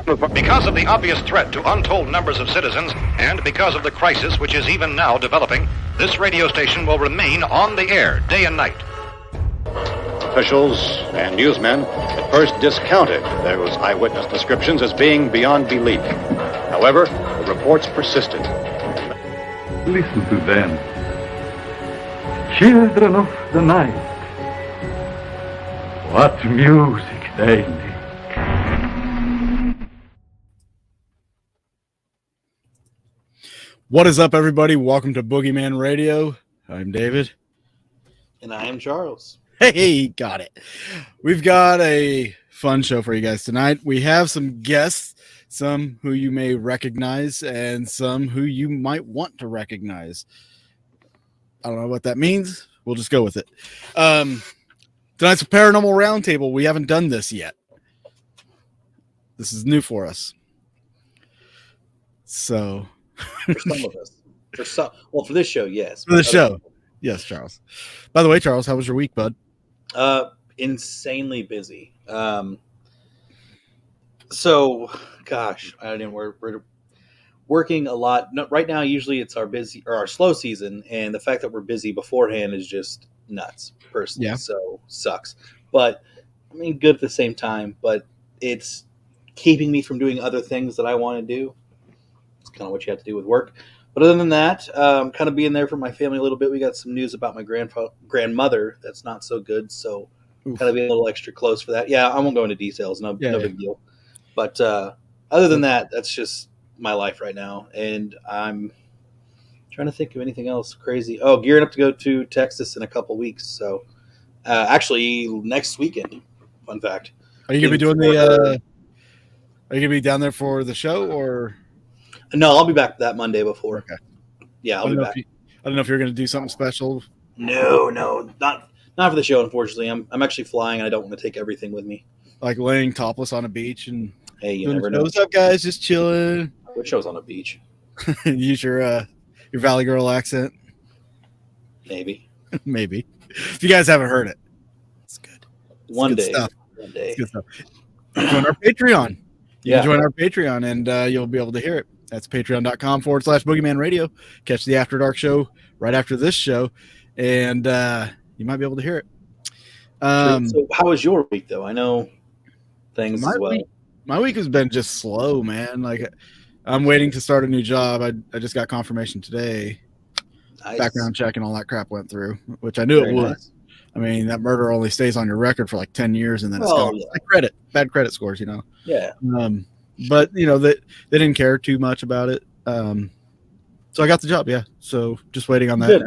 Because of the obvious threat to untold numbers of citizens, and because of the crisis which is even now developing, this radio station will remain on the air day and night. Officials and newsmen at first discounted those eyewitness descriptions as being beyond belief. However, the reports persisted. Listen to them. Children of the night. What music they make. What is up, everybody? Welcome to Boogeyman Radio. I'm David. And I am Charles. Hey, got it. We've got a fun show for you guys tonight. We have some guests, some who you may recognize and some who you might want to recognize. I don't know what that means. We'll just go with it. Tonight's a paranormal roundtable. We haven't done this yet. This is new for us. So... For some of us. For this show, yes. For the show. Yes, Charles. By the way, Charles, how was your week, bud? Insanely busy. So, gosh, we're working a lot. No, right now, usually it's our slow season, and the fact that we're busy beforehand is just nuts, personally. Yeah. So, sucks. But, I mean, good at the same time, but it's keeping me from doing other things that I want to do. It's kind of what you have to do with work. But other than that, kind of being there for my family a little bit. We got some news about my grandmother that's not so good, so kind of being a little extra close for that. Yeah, I won't go into details. No big deal. But other than that, that's just my life right now. And I'm trying to think of anything else crazy. Oh, gearing up to go to Texas in a couple weeks. So actually, next weekend. Fun fact. Are you gonna be doing Are you gonna be down there for the show or? No, I'll be back that Monday before. Okay. Yeah, I'll be back. I don't know if you're going to do something special. No, not for the show. Unfortunately, I'm actually flying, and I don't want to take everything with me. Like laying topless on a beach and hey, you never know. What's up, guys? Just chilling. What show's on a beach? Use your Valley Girl accent. Maybe. Maybe. If you guys haven't heard it, it's good. It's One good day. Stuff. One day. It's good stuff. Join our Patreon. You Yeah. can join our Patreon, and you'll be able to hear it. That's patreon.com/Boogeyman Radio. Catch the After Dark show right after this show, and you might be able to hear it. So how was your week, though? I know things as well. My week has been just slow, man. Like, I'm waiting to start a new job. I just got confirmation today. Nice. Background check and all that crap went through, which I knew Very it would. nice. I mean, that murder only stays on your record for like 10 years, and then it's gone. Yeah. Like bad credit scores, you know. Yeah. But you know they didn't care too much about it. So I got the job, yeah. So just waiting on that Good.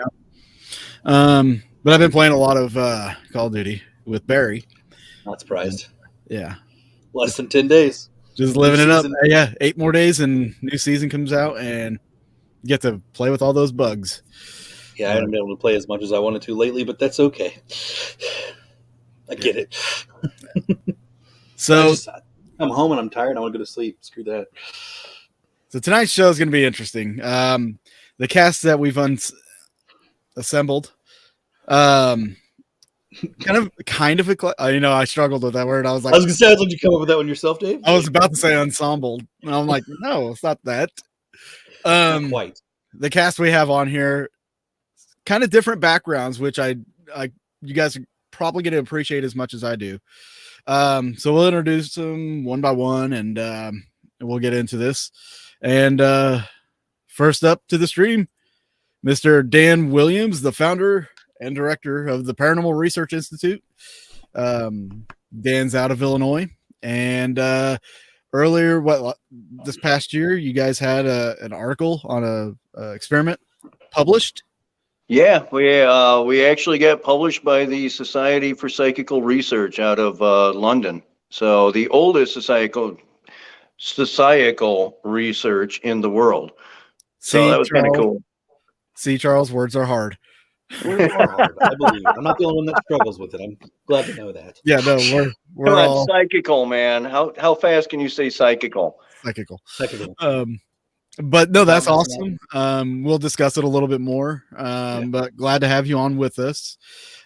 now. But I've been playing a lot of Call of Duty with Barry. Not surprised. Yeah. Less than 10 days. Just living it up. season. Yeah, 8 more days and new season comes out and you get to play with all those bugs. Yeah, I haven't been able to play as much as I wanted to lately, but that's okay. I get it. So I'm home and I'm tired. I want to go to sleep. Screw that. So tonight's show is going to be interesting. The cast that we've assembled, kind of, I struggled with that word. I was like, I was going to say, did you come up with that one yourself, Dave? I was about to say ensemble. And I'm like, no, it's not that. Not quite. The cast we have on here, kind of different backgrounds, which you guys are probably going to appreciate as much as I do. So we'll introduce them one by one and we'll get into this. And first up to the stream, Mr. Dan Williams, the founder and director of the Paranormal Research Institute. Dan's out of Illinois. And earlier, this past year, you guys had an article on a experiment published. Yeah, we actually got published by the Society for Psychical Research out of London. So the oldest societal research in the world. So that was kind of cool. See, Charles, words are hard. Words are hard, I believe. I'm not the only one that struggles with it. I'm glad to know that. Yeah, no, we're Come on, all psychical, man. How fast can you say psychical? psychical. Psychical. But no, that's awesome. We'll discuss it a little bit more. But glad to have you on with us.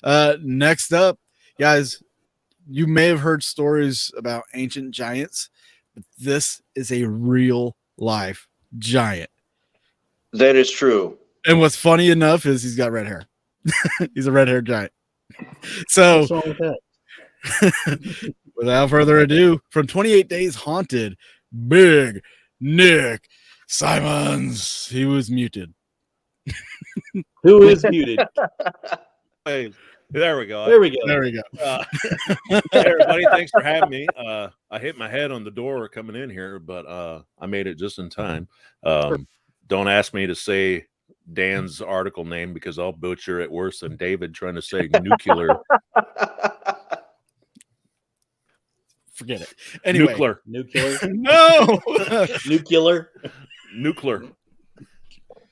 Next up, guys, you may have heard stories about ancient giants, but this is a real life giant. That is true. And what's funny enough is he's got red hair. He's a red haired giant. So What's wrong with that? without further ado, from 28 Days Haunted, Big Nick Simons. He was muted. Who is muted? Hey, there we go. There we go. There we go. Hey, everybody, thanks for having me. I hit my head on the door coming in here, but I made it just in time. Don't ask me to say Dan's article name because I'll butcher it worse than David trying to say nuclear. Forget it. Anyway. Nuclear. No. Nuclear.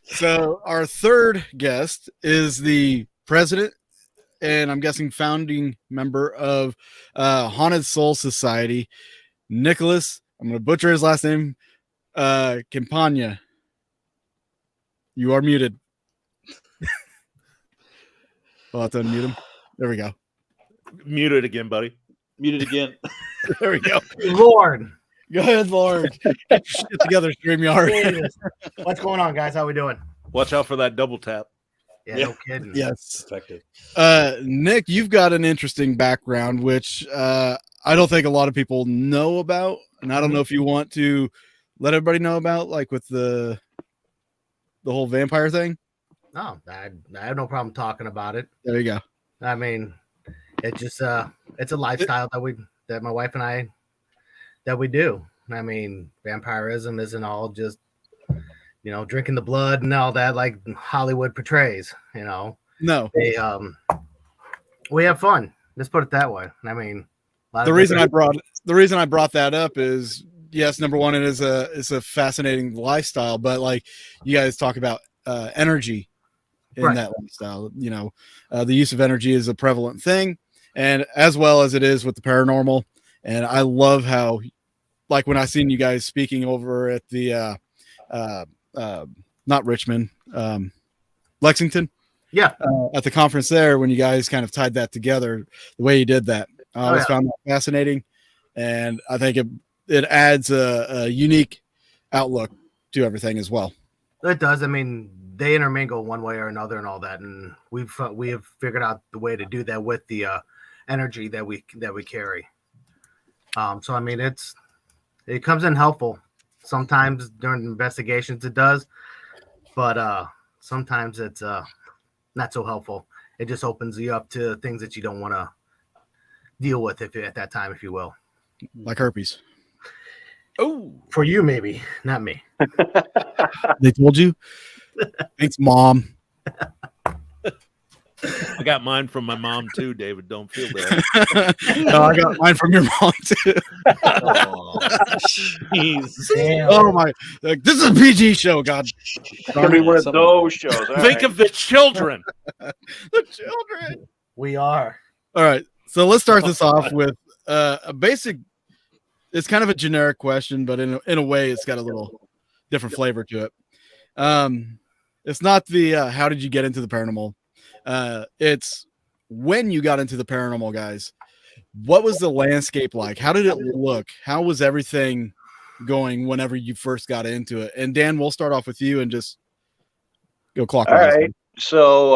So our third guest is the president and I'm guessing founding member of Haunted Soul Society, Nicholas. I'm going to butcher his last name. Campagna. You are muted. I'll have to unmute him. There we go. Muted again, buddy. Muted again. There we go. Lord. Go ahead, Lord. Get your shit together, StreamYard. What's going on, guys? How we doing? Watch out for that double tap. Yeah, no kidding. Yes. Effective. Nick, you've got an interesting background, which I don't think a lot of people know about. And I don't know if you want to let everybody know about, like with the whole vampire thing. No, I have no problem talking about it. There you go. I mean, it's just it's a lifestyle that my wife and I we do. I mean, vampirism isn't all just drinking the blood and all that like Hollywood portrays. No, they we have fun. Let's put it that way. I mean, the reason I brought that up is yes, number one, it's a fascinating lifestyle, but like you guys talk about energy in that lifestyle. The use of energy is a prevalent thing, and as well as it is with the paranormal. And I love how, like when I seen you guys speaking over at the not Richmond, Lexington, at the conference there, when you guys kind of tied that together, the way you did that, I always found that fascinating, and I think it adds a unique outlook to everything as well. It does. I mean, they intermingle one way or another and all that, and we have figured out the way to do that with the energy that we carry. So I mean, it comes in helpful. Sometimes during investigations it does, but sometimes it's not so helpful. It just opens you up to things that you don't want to deal with at that time, if you will. Like herpes. Oh, for you maybe, not me. They told you? Thanks, Mom. I got mine from my mom too, David. Don't feel bad. No, I got mine from your mom too. Oh my! Like, this is a PG show. God, It's gonna be one of those shows. Think of the children. The children. We are. All right. So let's start this off with a basic. It's kind of a generic question, but in a way, it's got a little different flavor to it. It's not the how did you get into the paranormal? It's when you got into the paranormal, guys. What was the landscape like? How did it look? How was everything going whenever you first got into it? And Dan, we'll start off with you and just go clockwise. All right. So,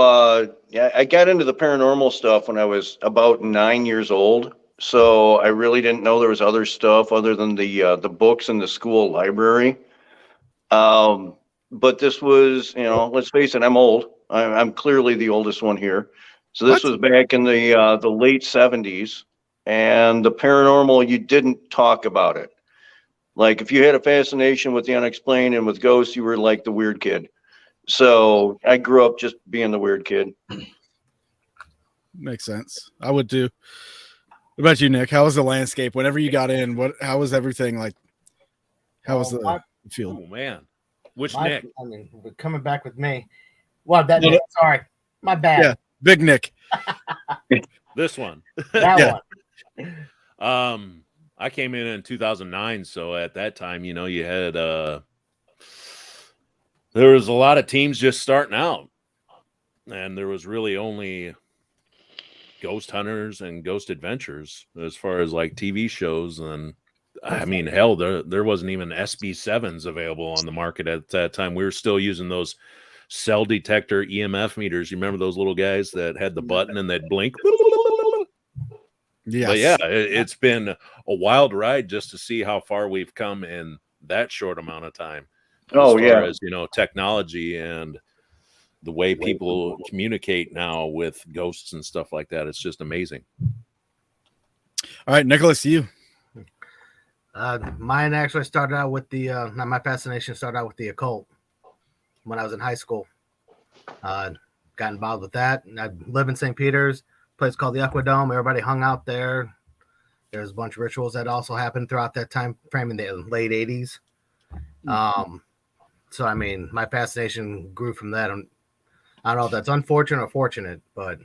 I got into the paranormal stuff when I was about 9 years old. So I really didn't know there was other stuff other than the books in the school library. But this was, let's face it, I'm old. I'm clearly the oldest one here. So this was back in the late 70s, and the paranormal, you didn't talk about it. Like if you had a fascination with the unexplained and with ghosts, you were like the weird kid. So I grew up just being the weird kid. Makes sense. I would too. What about you, Nick? How was the landscape whenever you got in? How was everything like? How was the field? Oh man, which My, Nick? I mean, coming back with me. Well, that sorry, my bad. Yeah, Big Nick. This one. That one. I came in 2009, so at that time, you had there was a lot of teams just starting out, and there was really only Ghost Hunters and Ghost Adventures as far as like TV shows, and I mean, hell, there wasn't even SB7s available on the market at that time. We were still using those cell detector EMF meters. You remember those little guys that had the button and they'd blink? Yes. But yeah, it's been a wild ride just to see how far we've come in that short amount of time. Oh, as yeah. far as, technology and the way people communicate now with ghosts and stuff like that. It's just amazing. All right, Nicholas, you. Mine actually started out with my fascination started out with the occult when I was in high school. Got involved with that. And I live in St. Peter's, a place called the Aquadome. Everybody hung out there. There's a bunch of rituals that also happened throughout that time frame in the late 80s. So, I mean, my fascination grew from that. I don't know if that's unfortunate or fortunate, but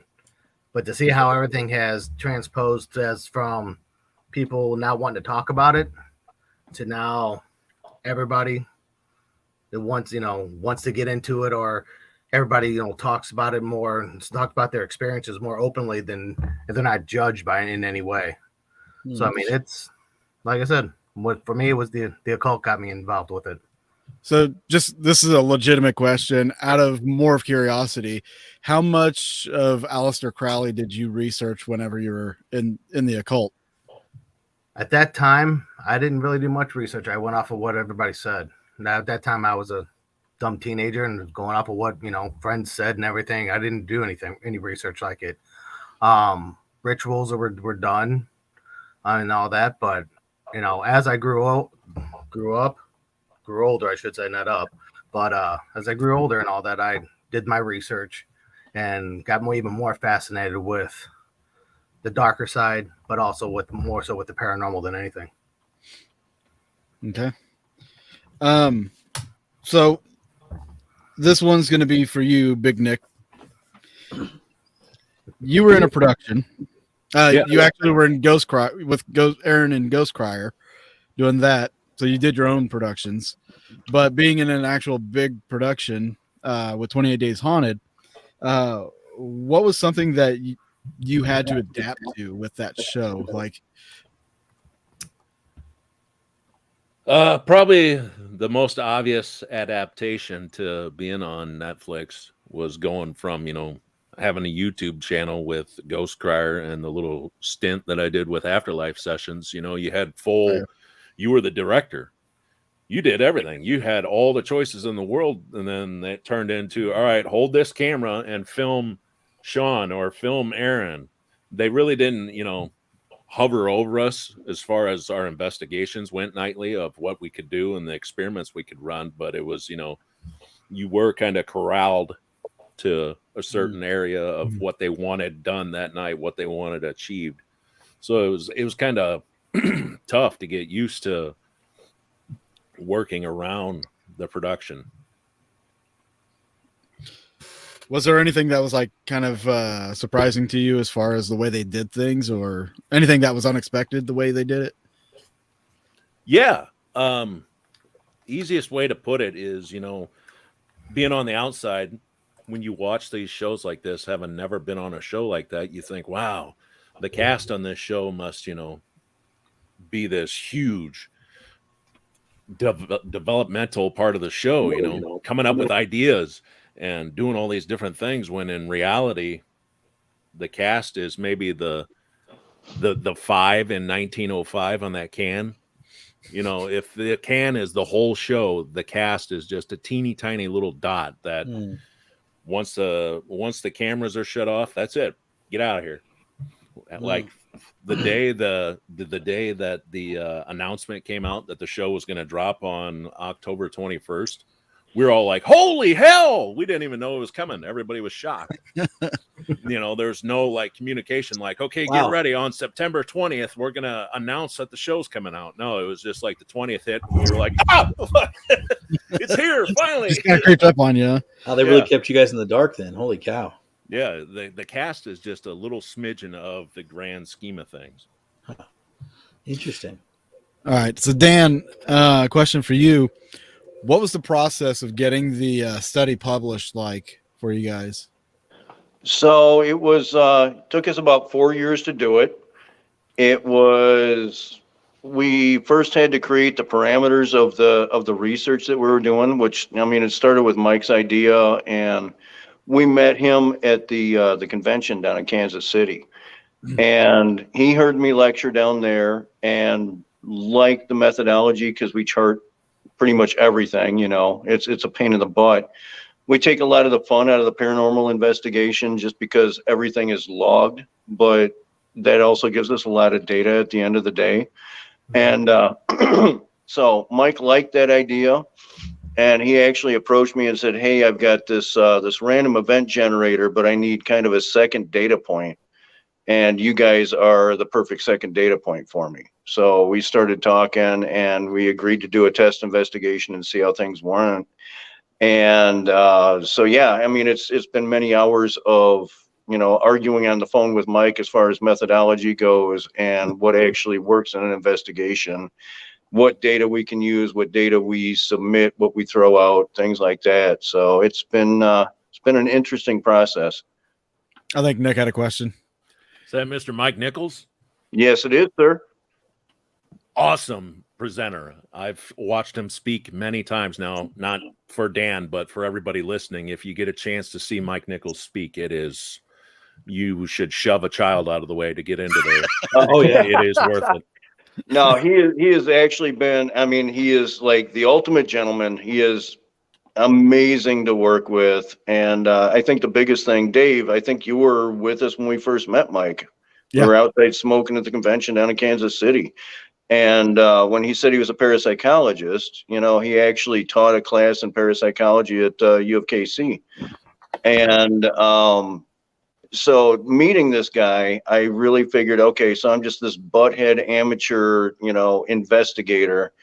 to see how everything has transposed as from people not wanting to talk about it to now everybody that wants to get into it, or everybody talks about it more, talks about their experiences more openly than if they're not judged by it in any way. So I mean, it's like I said, for me it was the occult got me involved with it. So this is a legitimate question out of more of curiosity. How much of Aleister Crowley did you research whenever you were in the occult? At that time, I didn't really do much research. I went off of what everybody said. Now, at that time, I was a dumb teenager and going off of what, friends said and everything. I didn't do any research like it. Rituals were done and all that. But, as I grew older, I should say, not up. But as I grew older and all that, I did my research and got even more fascinated with the darker side, but also more so with the paranormal than anything. Okay. So this one's going to be for you, Big Nick. You were in a production. You actually were in Ghost Cry with Aaron and Ghost Crier doing that. So you did your own productions, but being in an actual big production with 28 Days Haunted, what was something that you had to adapt to with that show? Like, probably the most obvious adaptation to being on Netflix was going from, having a YouTube channel with Ghost Crier and the little stint that I did with Afterlife Sessions. You had you were the director. You did everything. You had all the choices in the world. And then that turned into, all right, hold this camera and film Sean or film Aaron. They really didn't, hover over us as far as our investigations went nightly of what we could do and the experiments we could run. But it was, you were kind of corralled to a certain area of what they wanted done that night, what they wanted achieved. So it was kind of tough to get used to working around the production. Was there anything that was like kind of surprising to you as far as the way they did things, or anything that was unexpected the way they did it? Yeah. Easiest way to put it is, being on the outside, when you watch these shows like this, having never been on a show like that, you think, wow, the cast on this show must, be this huge developmental part of the show, coming up with ideas and doing all these different things, when in reality the cast is maybe the 5 in 1905 on that can. If the can is the whole show, the cast is just a teeny tiny little dot that once the cameras are shut off, that's it, get out of here. Like the day that the announcement came out that the show was going to drop on October 21st, we were all like, holy hell, we didn't even know it was coming. Everybody was shocked. There's no like communication like, okay, get ready, on September 20th we're gonna announce that the show's coming out. No, it was just like the 20th hit and we were like, it's here finally. Just kind of creeped up on you. They really kept you guys in the dark then. Holy cow. Yeah, the cast is just a little smidgen of the grand scheme of things. Interesting. All right, so Dan, question for you. What was the process of getting the study published like for you guys? So it was took us about 4 years to do it. It was we first had to create the parameters of the research that we were doing, which, I mean, it started with Mike's idea, and we met him at the convention down in Kansas City. And he heard me lecture down there and liked the methodology because we chart pretty much everything, you know. It's a pain in the butt. We take a lot of the fun out of the paranormal investigation just because everything is logged, but that also gives us a lot of data at the end of the day. And so Mike liked that idea, and he actually approached me and said, "Hey, I've got this random event generator, but I need kind of a second data point, and you guys are the perfect second data point for me." So we started talking, and we agreed to do a test investigation and see how things went. And so yeah, I mean, it's been many hours of, you know, arguing on the phone with Mike as far as methodology goes and what actually works in an investigation, what data we can use, what data we submit, what we throw out, things like that. So it's been an interesting process. I think Nick had a question. Is that Mr. Mike Nichols? Yes, it is, sir. Awesome presenter. I've watched him speak many times now, not for Dan, but for everybody listening. If you get a chance to see Mike Nichols speak, you should shove a child out of the way to get into there. Oh yeah, it is worth it. No, he has actually been, I mean, he is like the ultimate gentleman. He is amazing to work with. And I think the biggest thing, Dave, I think you were with us when we first met Mike. Yeah. We were outside smoking at the convention down in Kansas City. And when he said he was a parapsychologist, you know, he actually taught a class in parapsychology at U of KC. And so meeting this guy, I really figured, okay, so I'm just this butthead amateur, you know, investigator.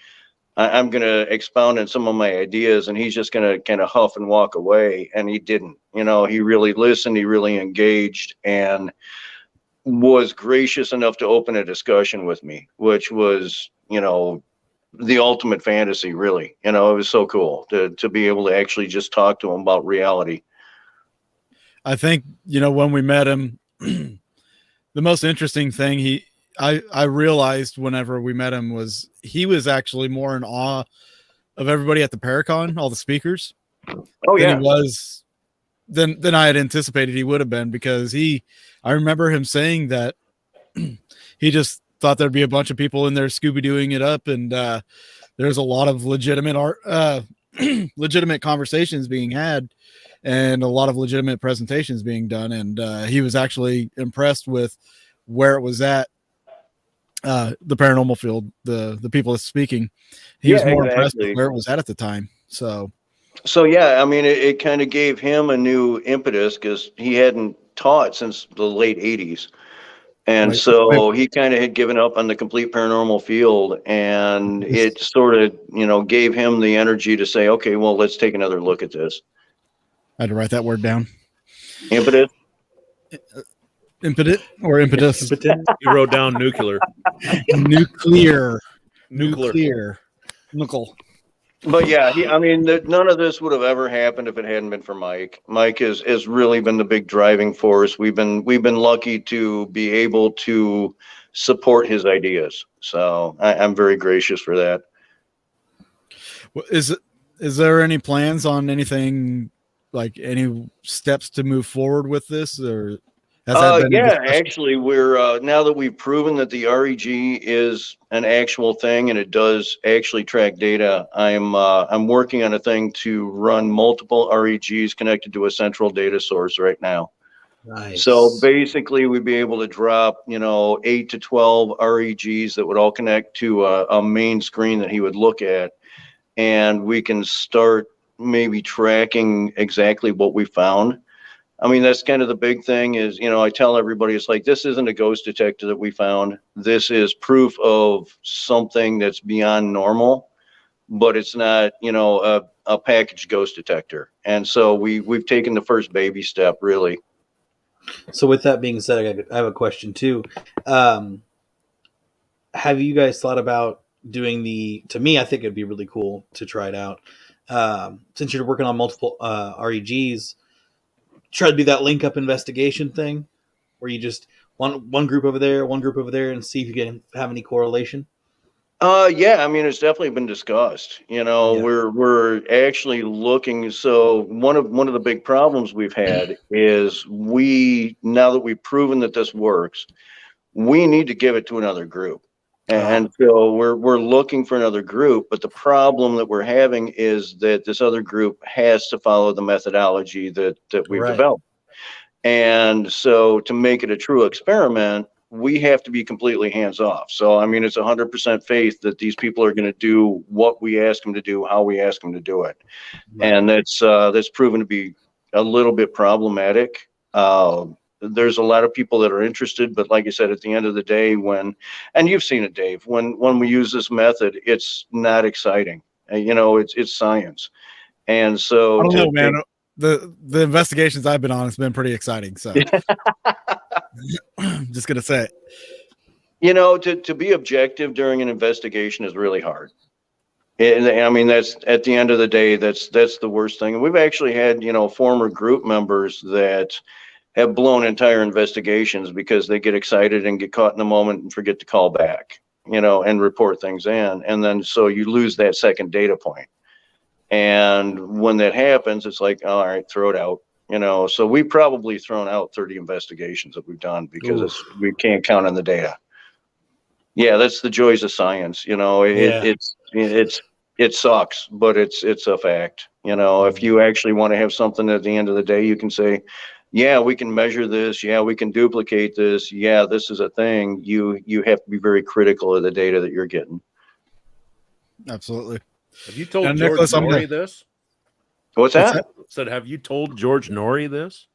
I'm going to expound on some of my ideas, and he's just going to kind of huff and walk away. And he didn't. You know, he really listened, he really engaged, and was gracious enough to open a discussion with me, which was, you know, the ultimate fantasy, really. You know, it was so cool to be able to actually just talk to him about reality. I think, you know, when we met him, the most interesting thing I realized whenever we met him was he was actually more in awe of everybody at the Paracon, all the speakers. Oh yeah, than he was than I had anticipated he would have been, because I remember him saying that he just thought there'd be a bunch of people in there Scooby-Dooing it up, and there's a lot of legitimate legitimate conversations being had and a lot of legitimate presentations being done, and he was actually impressed with where it was at, the paranormal field, the people speaking. He was more impressed with where it was at the time. So yeah, I mean, it kind of gave him a new impetus because he hadn't taught since the late 80s. And so he kind of had given up on the complete paranormal field, and it sort of, you know, gave him the energy to say, okay, well, let's take another look at this. I had to write that word down. Impetus? Impetus or impetus? You wrote down nuclear. Nuclear. But yeah, I mean, none of this would have ever happened if it hadn't been for Mike. Mike has really been the big driving force. We've been lucky to be able to support his ideas. So I'm very gracious for that. Is there any plans on anything, like any steps to move forward with this, or has that been actually, we're now that we've proven that the REG is an actual thing and it does actually track data, I'm working on a thing to run multiple REGs connected to a central data source right now. Nice. So basically, we'd be able to drop, you know, 8 to 12 REGs that would all connect to a main screen that he would look at, and we can start maybe tracking exactly what we found. I mean, that's kind of the big thing is, you know, I tell everybody, it's like, this isn't a ghost detector that we found. This is proof of something that's beyond normal, but it's not, you know, a packaged ghost detector. And so we've taken the first baby step, really. So with that being said, I have a question too. Have you guys thought about doing to me, I think it'd be really cool to try it out. Since you're working on multiple REGs, try to do that link up investigation thing where you just one group over there, and see if you can have any correlation. Yeah, I mean, it's definitely been discussed. Yeah. We're actually looking. So one of the big problems we've had is now that we've proven that this works, we need to give it to another group. And so we're looking for another group, but the problem that we're having is that this other group has to follow the methodology that we've Right. developed. And so to make it a true experiment, we have to be completely hands off. So, I mean, it's 100% faith that these people are going to do what we ask them to do, how we ask them to do it. Right. And that's proven to be a little bit problematic. There's a lot of people that are interested, but like I said, at the end of the day, and you've seen it, Dave, when we use this method, it's not exciting. It's science. And so I don't know, man. The investigations I've been on has been pretty exciting. So I'm just gonna say it. To be objective during an investigation is really hard. And I mean, that's at the end of the day, that's the worst thing. And we've actually had, former group members that have blown entire investigations because they get excited and get caught in the moment and forget to call back, and report things in. And then so you lose that second data point. And when that happens, it's like, all right, throw it out. So we've probably thrown out 30 investigations that we've done because we can't count on the data. Yeah, that's the joys of science. It sucks, but it's a fact. If you actually want to have something at the end of the day, you can say, yeah, we can measure this. Yeah, we can duplicate this. Yeah, this is a thing. You have to be very critical of the data that you're getting. Absolutely. Have you told And George Nicholas, I'm Norrie this? What's that? Said, have you told George Norrie this?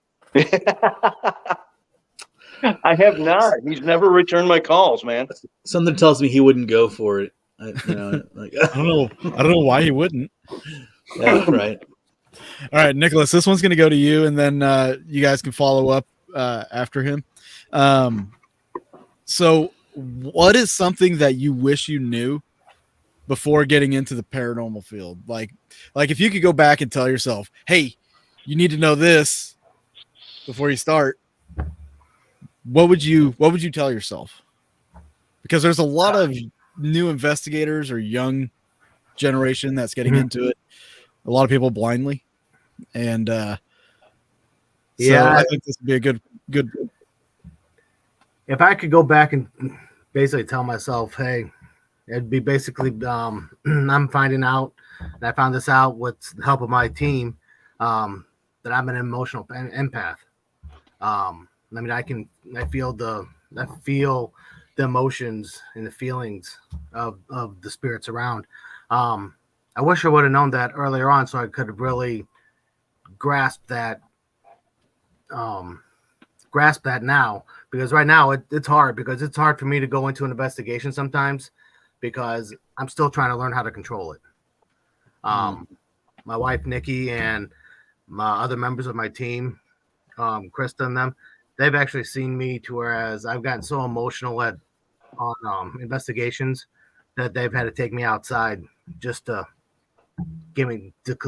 I have not. He's never returned my calls, man. Something tells me he wouldn't go for it. I don't know why he wouldn't. Yeah, right. All right, Nicholas, this one's going to go to you, and then you guys can follow up after him. So what is something that you wish you knew before getting into the paranormal field? Like if you could go back and tell yourself, hey, you need to know this before you start, what would you tell yourself? Because there's a lot of new investigators or young generation that's getting into it. A lot of people blindly. And I think this would be a good. If I could go back and basically tell myself, hey, it'd be basically I'm finding out, and I found this out with the help of my team, that I'm an emotional empath. I mean, I feel the emotions and the feelings of the spirits around. I wish I would have known that earlier on, so I could have really grasped that now, because right now it's hard, because it's hard for me to go into an investigation sometimes because I'm still trying to learn how to control it. My wife Nikki and my other members of my team, Krista and them, they've actually seen me to whereas I've gotten so emotional on investigations that they've had to take me outside just to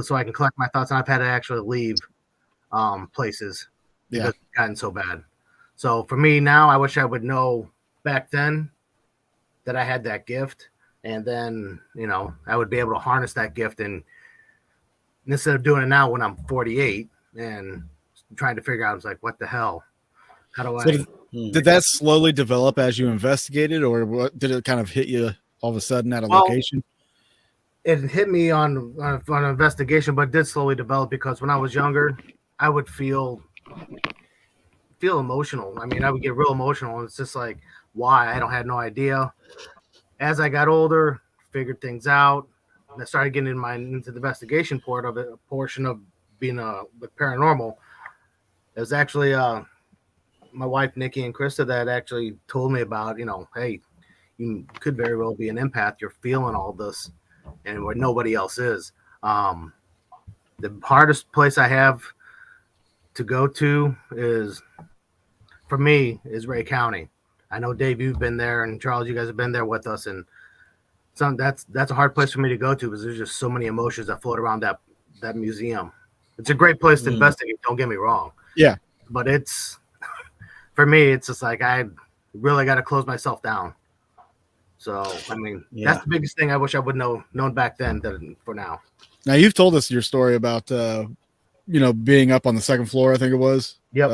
so I can collect my thoughts, and I've had to actually leave places because it's gotten so bad. So for me now, I wish I would know back then that I had that gift, and then I would be able to harness that gift, and instead of doing it now when I'm 48 and trying to figure out, it's like, what the hell? How do I? Did that slowly develop as you investigated, or what, did it kind of hit you all of a sudden at a location? It hit me on an investigation, but it did slowly develop, because when I was younger, I would feel emotional. I mean, I would get real emotional, and it's just like, why? I had no idea. As I got older, figured things out, and I started getting into the investigation portion of being with paranormal. It was actually my wife Nikki and Krista that actually told me about, hey, you could very well be an empath. You're feeling all this, and where nobody else is. The hardest place I have to go to for me is Ray County. I know, Dave, you've been there, and Charles, you guys have been there with us, and that's a hard place for me to go to, because there's just so many emotions that float around that museum. It's a great place to investigate, don't get me wrong. Yeah. But for me, it's just like I really got to close myself down. So I mean, Yeah. that's the biggest thing I wish I would known back then than for now. Now you've told us your story about being up on the second floor, I think it was. Yep.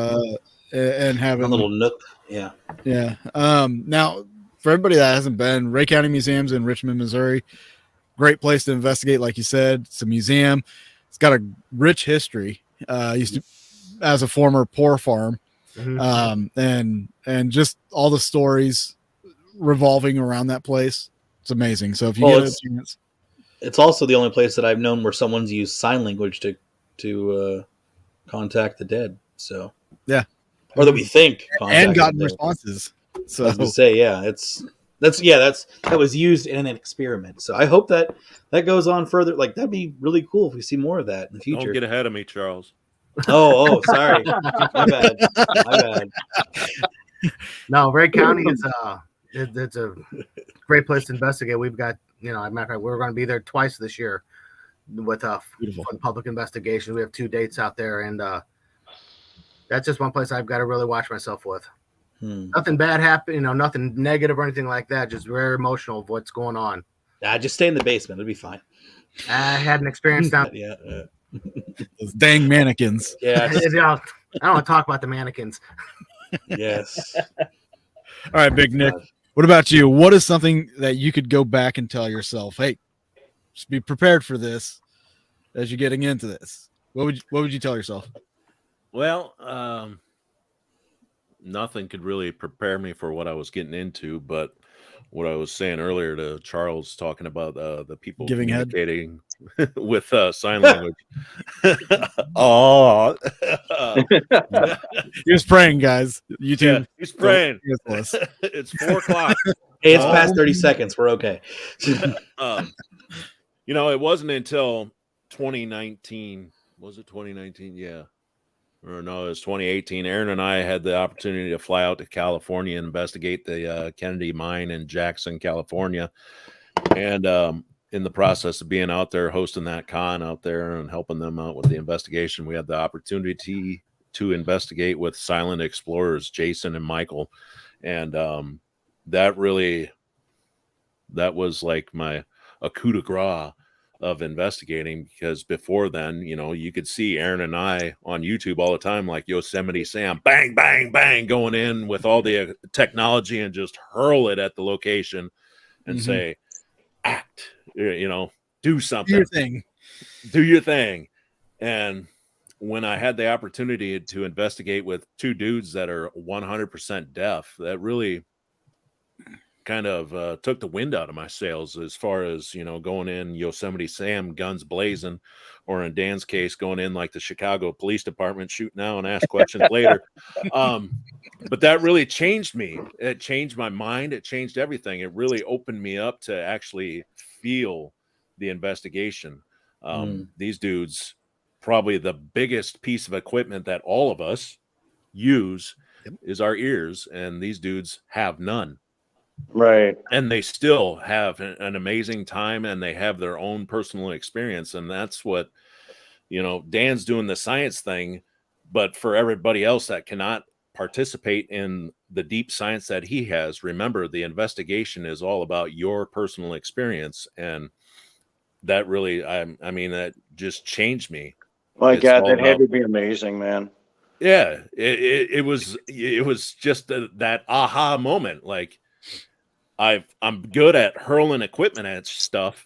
And having A little nook. Yeah. Yeah. Now, for everybody that hasn't been, Ray County Museum's in Richmond, Missouri. Great place to investigate, like you said. It's a museum. It's got a rich history. Used to, as a former poor farm, and just all the stories revolving around that place. It's amazing. So if you get a chance, it's also the only place that I've known where someone's used sign language to contact the dead. So yeah, or that we think and gotten responses. So I was gonna say, yeah, that was used in an experiment. So I hope that goes on further. Like that'd be really cool if we see more of that in the future. Don't get ahead of me, Charles. Oh, sorry, my bad. No, Ray County is it's a great place to investigate. We've got, as a matter of fact, we're going to be there twice this year with fun public investigations. We have 2 dates out there, and that's just one place I've got to really watch myself with. Nothing bad happened, nothing negative or anything like that. Just very emotional of what's going on. Just stay in the basement; it'll be fine. I had an experience down. Yeah. Those dang mannequins. Yeah. I don't want to talk about the mannequins. Yes. All right, Big Nick. What about you? What is something that you could go back and tell yourself, hey, just be prepared for this as you're getting into this? What would you tell yourself? Well, nothing could really prepare me for what I was getting into, but what I was saying earlier to Charles, talking about the people Giving head? communicating with sign language. Oh, He was praying, guys. YouTube. he's praying. It's 4:00. Hey, it's past 30 seconds. We're okay. It wasn't until 2019. Was it 2019? Yeah. Or no, it was 2018. Aaron and I had the opportunity to fly out to California and investigate the Kennedy mine in Jackson, California. And in the process of being out there, hosting that con out there and helping them out with the investigation, we had the opportunity to investigate with silent explorers, Jason and Michael. And that was like a coup de grace of investigating, because before then, you could see Aaron and I on YouTube all the time, like Yosemite Sam, bang, bang, bang, going in with all the technology and just hurl it at the location and say, act, do something, do your thing. And when I had the opportunity to investigate with 2 dudes that are 100% deaf, that really kind of took the wind out of my sails, as far as going in Yosemite Sam guns blazing, or in Dan's case going in like the Chicago Police Department, shoot now and ask questions later. But that really changed me. It changed my mind. It changed everything. It really opened me up to actually feel the investigation. These dudes, probably the biggest piece of equipment that all of us use is our ears, and these dudes have none. Right. And they still have an amazing time, and they have their own personal experience. And that's what, Dan's doing the science thing, but for everybody else that cannot participate in the deep science that he has, remember, the investigation is all about your personal experience. And that really, that just changed me. My God, that had to be amazing, man. Yeah, it was just that aha moment. Like, I'm good at hurling equipment at stuff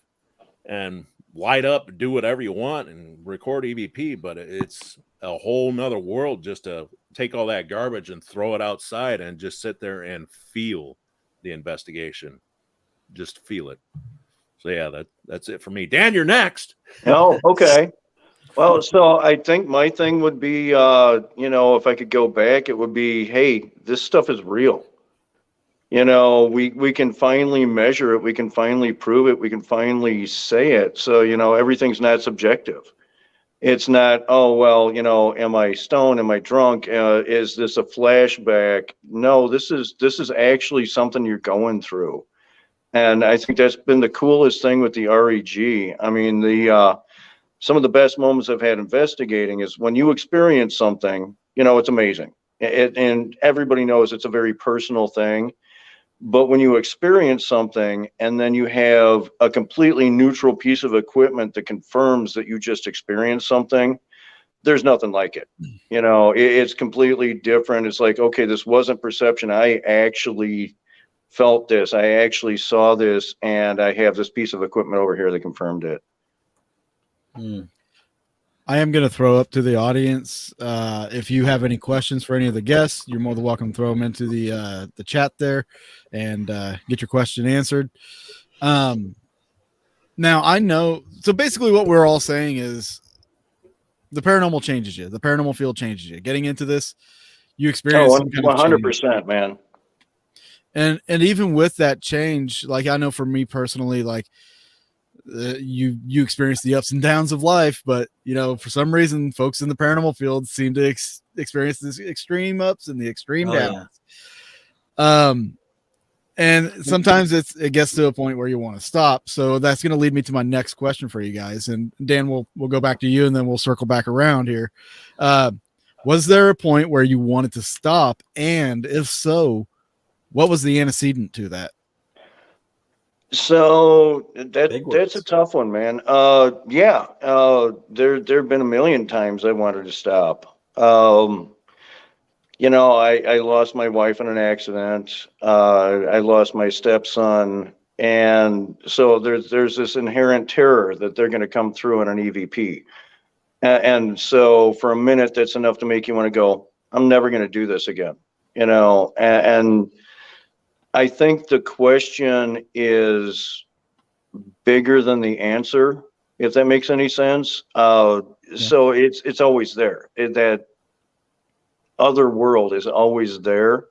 and light up, do whatever you want and record EVP, but it's a whole nother world just to take all that garbage and throw it outside and just sit there and feel the investigation. Just feel it. So yeah, that's it for me. Dan, you're next. Oh, okay. Well, so I think my thing would be, if I could go back, it would be, hey, this stuff is real. We can finally measure it. We can finally prove it. We can finally say it. So, everything's not subjective. It's not, oh, well, am I stoned? Am I drunk? Is this a flashback? No, this is actually something you're going through. And I think that's been the coolest thing with the REG. I mean, some of the best moments I've had investigating is when you experience something, it's amazing. And everybody knows it's a very personal thing. But when you experience something and then you have a completely neutral piece of equipment that confirms that you just experienced something, there's nothing like it. It's completely different. It's like, okay, this wasn't perception. I actually felt this. I actually saw this, and I have this piece of equipment over here that confirmed it. I am going to throw up to the audience. If you have any questions for any of the guests, you're more than welcome to throw them into the chat there and get your question answered. Now, I know. So basically what we're all saying is the paranormal changes you. The paranormal field changes you. Getting into this, you experience some kind of 100%, man. And even with that change, like I know for me personally, like you experience the ups and downs of life, but for some reason, folks in the paranormal field seem to experience this extreme ups and the extreme downs. Yeah. And sometimes it gets to a point where you want to stop. So that's going to lead me to my next question for you guys. And Dan, we'll go back to you, and then we'll circle back around here. Was there a point where you wanted to stop? And if so, what was the antecedent to that? So that's a tough one, man. There have been a million times I wanted to stop. I lost my wife in an accident. I lost my stepson. And so there's this inherent terror that they're going to come through in an EVP. And so for a minute, that's enough to make you want to go, I'm never going to do this again, and I think the question is bigger than the answer, if that makes any sense. So it's always there. That other world is always there.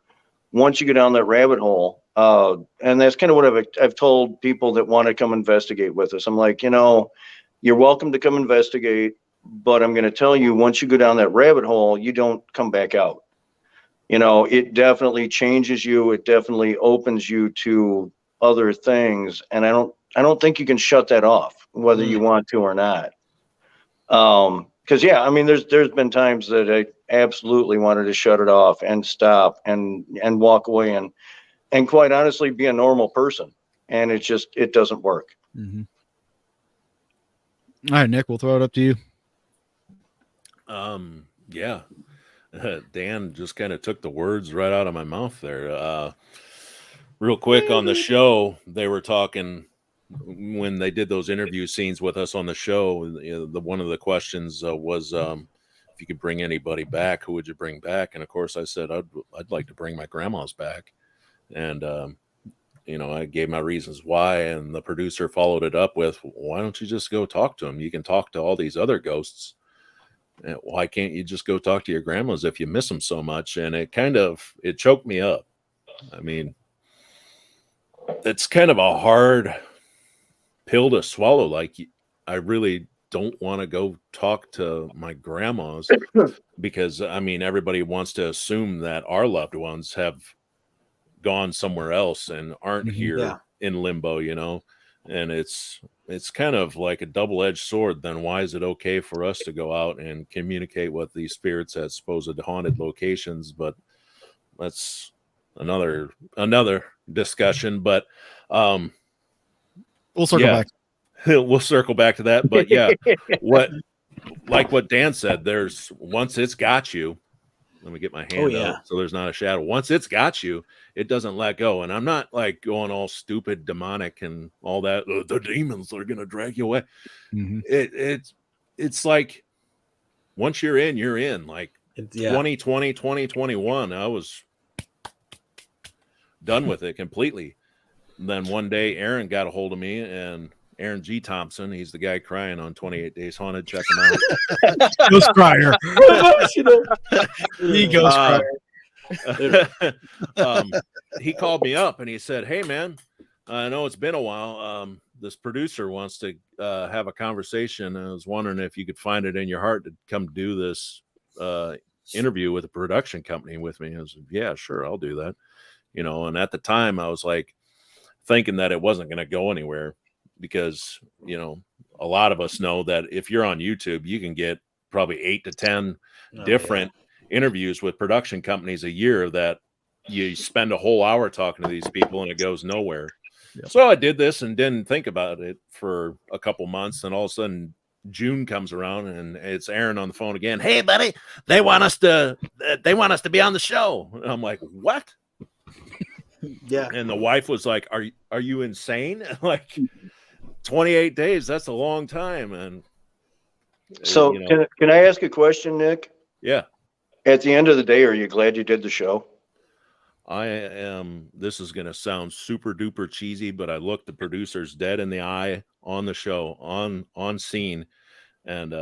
Once you go down that rabbit hole, and that's kind of what I've told people that want to come investigate with us. I'm like, you're welcome to come investigate, but I'm going to tell you, once you go down that rabbit hole, you don't come back out. It definitely changes you. It definitely opens you to other things. And I don't think you can shut that off, whether you want to or not. Cause there's been times that I absolutely wanted to shut it off and stop and walk away and quite honestly be a normal person. And it doesn't work. Mm-hmm. All right, Nick, we'll throw it up to you. Yeah. Dan just kind of took the words right out of my mouth there. Real quick on the show, they were talking when they did those interview scenes with us on the show. One of the questions was if you could bring anybody back, who would you bring back? And of course, I said I'd like to bring my grandmas back, and I gave my reasons why. And the producer followed it up with, "Why don't you just go talk to them? You can talk to all these other ghosts. Why can't you just go talk to your grandmas if you miss them so much?" And it choked me up. I mean, it's kind of a hard pill to swallow. Like, I really don't want to go talk to my grandmas because everybody wants to assume that our loved ones have gone somewhere else and aren't here in limbo, and it's kind of like a double-edged sword. Then why is it okay for us to go out and communicate with these spirits at supposed haunted locations? But that's another discussion. But we'll circle back. We'll circle back to that. But yeah, what Dan said, once it's got you, let me get my hand up so there's not a shadow. Once it's got you, it doesn't let go. And I'm not like going all stupid, demonic and all that. The demons are going to drag you away. Mm-hmm. It's like, once you're in, you're in. Like 2020, 2021, I was done with it completely. And then one day Aaron got a hold of me, and Aaron G. Thompson, he's the guy crying on 28 Days Haunted. Check him out. Ghost crier. He ghost crier. He called me up and he said, "Hey man, I know it's been a while. This producer wants to have a conversation. I was wondering if you could find it in your heart to come do this interview with a production company with me." I was like, "Yeah, sure, I'll do that." And at the time I was like thinking that it wasn't going to go anywhere, because a lot of us know that if you're on YouTube, you can get probably 8 to 10 different interviews with production companies a year that you spend a whole hour talking to these people and it goes nowhere. Yep. So I did this and didn't think about it for a couple months, and all of a sudden June comes around and it's Aaron on the phone again. Hey buddy, they want us to be on the show. And I'm like, what? Yeah. And the wife was like, are you insane? Like 28 days, that's a long time. And So can I ask a question, Nick? Yeah. At the end of the day, are you glad you did the show? I am. This is going to sound super duper cheesy, but I looked the producers dead in the eye on the show, on scene, and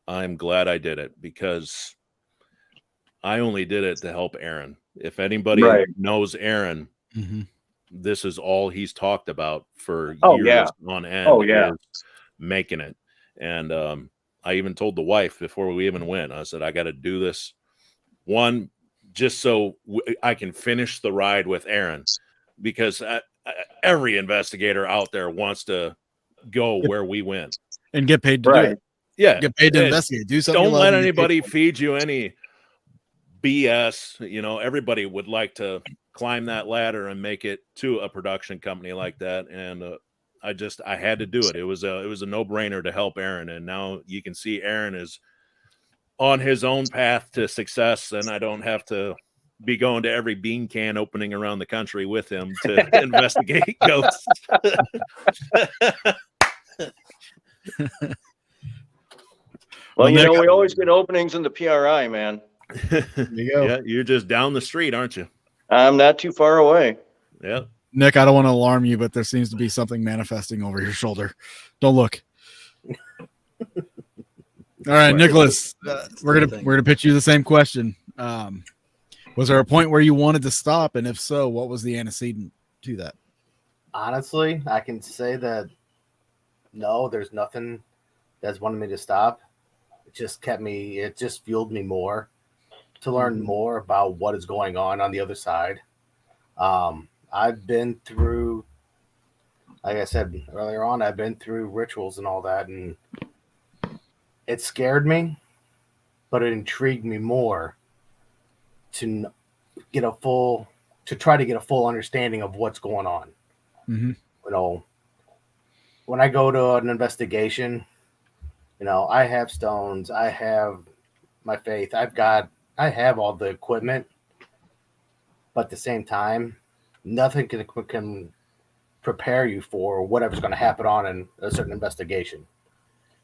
I'm glad I did it, because I only did it to help Aaron. If anybody knows Aaron, this is all he's talked about for years on end. Is making it. And I even told the wife before we even went, I said, I got to do this one just so I can finish the ride with Aaron, because every investigator out there wants to go where we went and get paid to do it. Yeah, get paid to investigate. Do something. Don't let anybody feed you any BS. Everybody would like to climb that ladder and make it to a production company like that, and I had to do it. It was a no-brainer to help Aaron, and now you can see Aaron is on his own path to success, and I don't have to be going to every bean can opening around the country with him to investigate ghosts. Well, we always get openings in the PRI, man. There you go. Yeah, you're just down the street, aren't you? I'm not too far away. Yeah. Nick, I don't want to alarm you, but there seems to be something manifesting over your shoulder. Don't look. All right, Nicholas, we're gonna pitch you the same question. Was there a point where you wanted to stop, and if so, what was the antecedent to that? Honestly, I can say that no, there's nothing that's wanted me to stop. It just fueled me more to learn more about what is going on the other side. I've been through, like I said earlier on, I've been through rituals and all that, and it scared me, but it intrigued me more to try to get a full understanding of what's going on. When I go to an investigation, I have stones, I have my faith, I have all the equipment, but at the same time, nothing can prepare you for whatever's going to happen on in a certain investigation.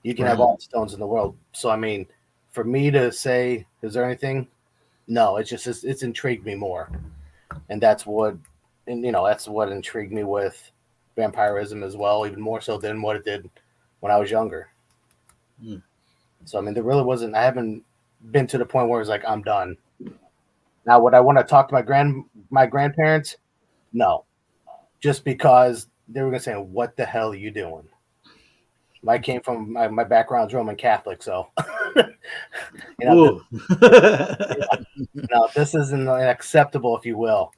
You can have all the stones in the world. So, I mean, for me to say, is there anything? No, it's intrigued me more. And that's what intrigued me with vampirism as well, even more so than what it did when I was younger. So, I mean, there really wasn't, I haven't been to the point where it's like, I'm done. Now, would I want to talk to my grandparents? No. Just because they were going to say, what the hell are you doing? I came from my background's Roman Catholic, so this isn't acceptable, if you will.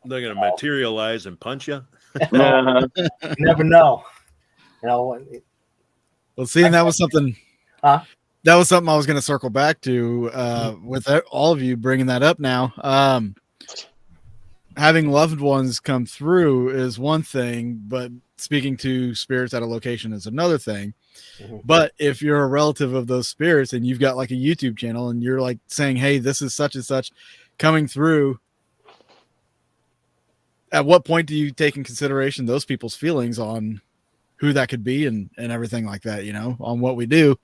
They're going to materialize and punch you. You never know. Well, see, and that was something. That was something I was going to circle back to with all of you bringing that up now. Having loved ones come through is one thing, but speaking to spirits at a location is another thing. But if you're a relative of those spirits and you've got like a YouTube channel and you're like saying, hey, this is such and such coming through, at what point do you take in consideration those people's feelings on who that could be and everything like that, on what we do?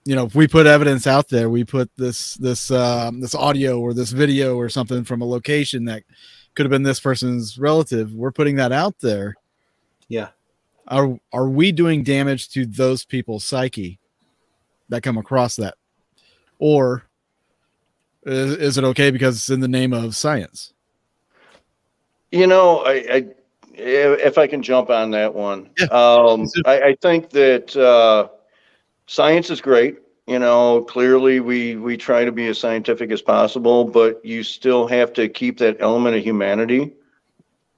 If we put evidence out there, we put this audio or this video or something from a location that could have been this person's relative. We're putting that out there. Yeah. Are we doing damage to those people's psyche that come across that? Or is it okay because it's in the name of science? If I can jump on that one, I think that science is great. Clearly we try to be as scientific as possible, but you still have to keep that element of humanity.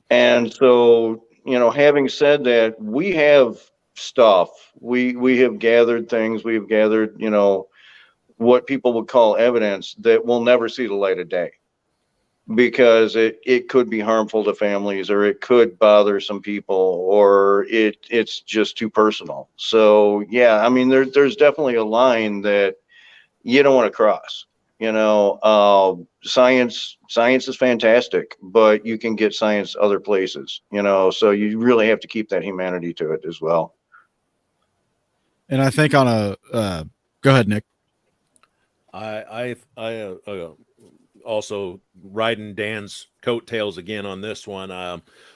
And so, having said that, we have stuff, we have gathered things, we've gathered, what people would call evidence that will never see the light of day. because it could be harmful to families, or it could bother some people, or it's just too personal. So yeah, I mean, there's definitely a line that you don't want to cross. Science is fantastic, but you can get science other places, so you really have to keep that humanity to it as well. And I think on go ahead, Nick. I also riding Dan's coattails again on this one.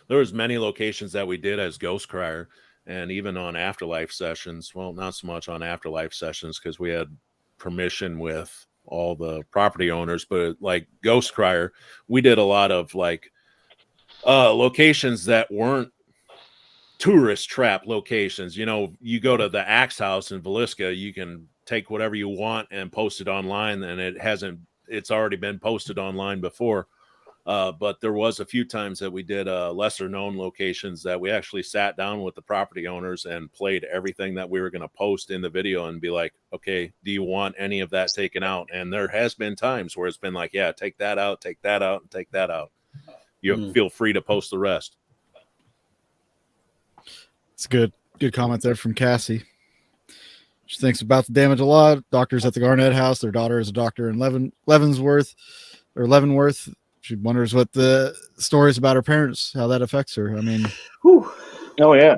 There was many locations that we did as Ghost Crier, and even on Afterlife sessions. Well, not so much on Afterlife sessions because we had permission with all the property owners, but like Ghost Crier, we did a lot of like locations that weren't tourist trap locations. You go to the Axe House in Villisca, you can take whatever you want and post it online, and it's already been posted online before. But there was a few times that we did lesser known locations that we actually sat down with the property owners and played everything that we were going to post in the video and be like, okay, do you want any of that taken out? And there has been times where it's been like, yeah, take that out, and take that out. You feel free to post the rest. It's good comment there from Cassie. She thinks about the damage a lot. Doctors at the Garnett House. Their daughter is a doctor in Leavenworth. She wonders what the stories about her parents, how that affects her. I mean, oh yeah.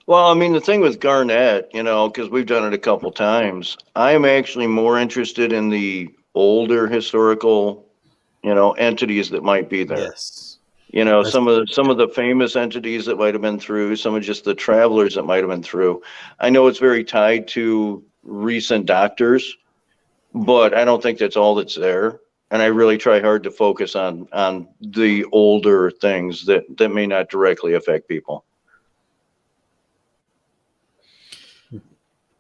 Well, I mean, the thing with Garnett, because we've done it a couple times, I'm actually more interested in the older historical, entities that might be there. Yes. Some of the famous entities that might have been through, some of just the travelers that might have been through. I know it's very tied to recent doctors, but I don't think that's all that's there. And I really try hard to focus on the older things that may not directly affect people.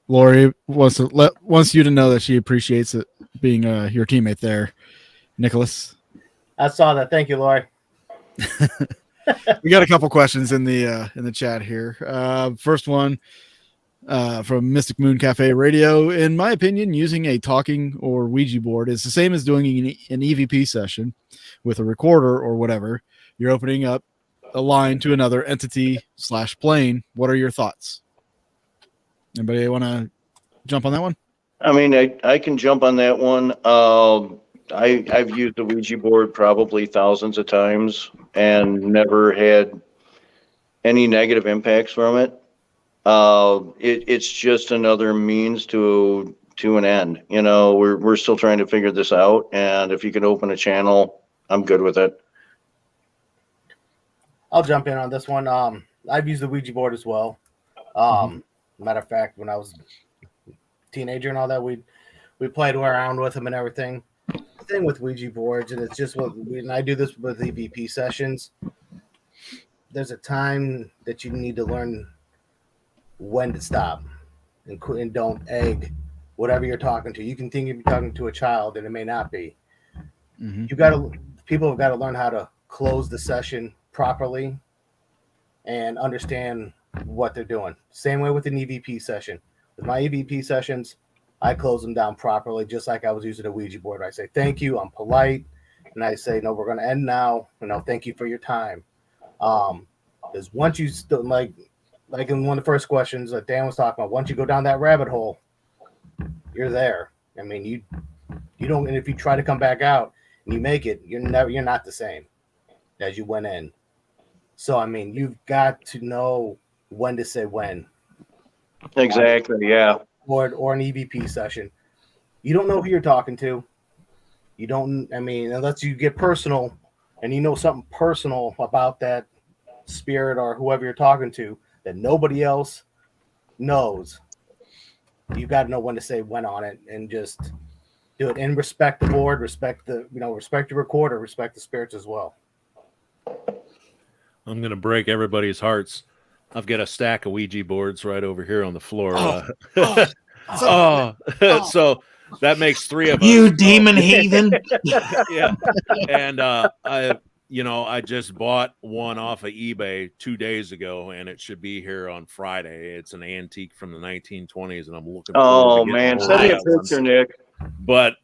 Lori wants you to know that she appreciates it being your teammate there, Nicholas. I saw that. Thank you, Lori. We got a couple questions in the chat here. First one from Mystic Moon Cafe Radio. In my opinion, using a talking or Ouija board is the same as doing an EVP session with a recorder or whatever. You're opening up a line to another entity / plane. What are your thoughts? Anybody want to jump on that one? I mean, I can jump on that one. I've used the Ouija board probably thousands of times and never had any negative impacts from it. It's just another means to an end. We're still trying to figure this out, and if you can open a channel, I'm good with it. I'll jump in on this one. I've used the Ouija board as well. Matter of fact, when I was a teenager and all that, we played around with them and everything. The thing with Ouija boards, and it's just and I do this with EVP sessions, there's a time that you need to learn when to stop and don't egg whatever you're talking to. You can think you're talking to a child, and it may not be. People have got to learn how to close the session properly and understand what they're doing. Same way with an EVP session. With my EVP sessions, I close them down properly, just like I was using a Ouija board. I say, thank you, I'm polite. And I say, no, we're going to end now. Thank you for your time. Because once you like in one of the first questions that Dan was talking about, once you go down that rabbit hole, you're there. I mean, you don't, and if you try to come back out and you make it, you're not the same as you went in. So, I mean, you've got to know when to say when. Exactly. Yeah. Or an EVP session. You don't know who you're talking to. You don't, I mean, unless you get personal and you know something personal about that spirit or whoever you're talking to that nobody else knows. You got to know when to say when on it and just do it and respect the board, respect the recorder, respect the spirits as well. I'm going to break everybody's hearts. I've got a stack of Ouija boards right over here on the floor. So that makes 3 of us. You demon heathen. Yeah. And I just bought one off of eBay 2 days ago, and it should be here on Friday. It's an antique from the 1920s, and I'm looking forward to getting man, send me a picture, Nick. But,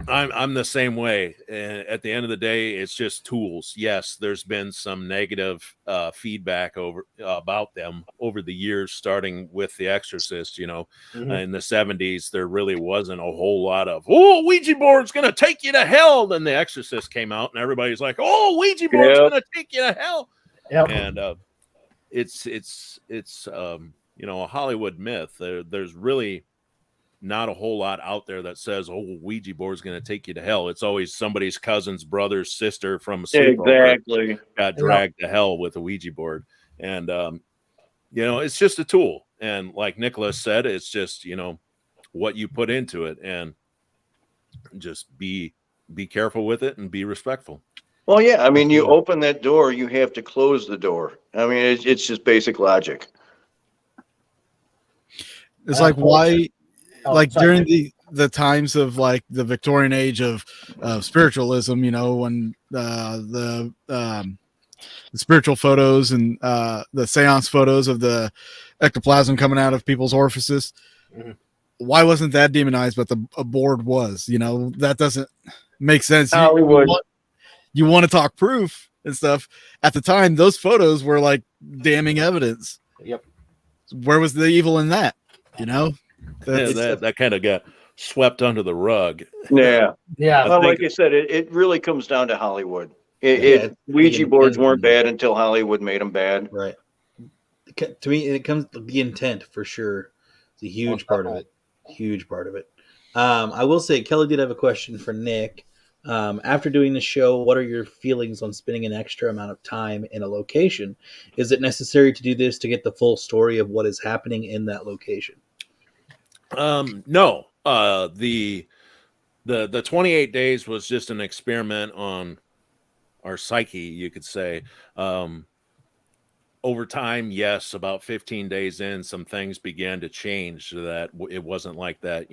I'm the same way. At the end of the day, it's just tools. Yes, there's been some negative feedback about them over the years, starting with The Exorcist. In the 70s, there really wasn't a whole lot of Ouija board's gonna take you to hell. Then The Exorcist came out, and everybody's like, Ouija board's gonna take you to hell. Yep. And it's a Hollywood myth. There's really not a whole lot out there that says, Ouija board is going to take you to hell. It's always somebody's cousin's brother, sister from a sleepover got dragged to hell with a Ouija board. And, it's just a tool. And like Nicholas said, it's just, what you put into it, and just be careful with it and be respectful. Well, yeah. I mean, you open that door, you have to close the door. I mean, it's just basic logic. It's like, why... during the times of like the Victorian age of spiritualism, when the spiritual photos and the seance photos of the ectoplasm coming out of people's orifices, why wasn't that demonized, but a board was? That doesn't make sense. You want to talk proof and stuff. At the time, those photos were like damning evidence. Yep. Where was the evil in that? That kind of got swept under the rug. Yeah. Well, like I said, it really comes down to Hollywood. Ouija boards weren't bad until Hollywood made them bad. Right. To me, it comes to the intent for sure. It's a huge part of it. Huge part of it. I will say, Kelly did have a question for Nick. After doing the show, what are your feelings on spending an extra amount of time in a location? Is it necessary to do this to get the full story of what is happening in that location? No. The 28 days was just an experiment on our psyche, you could say. Over time, yes, about 15 days in, some things began to change, so that it wasn't like that,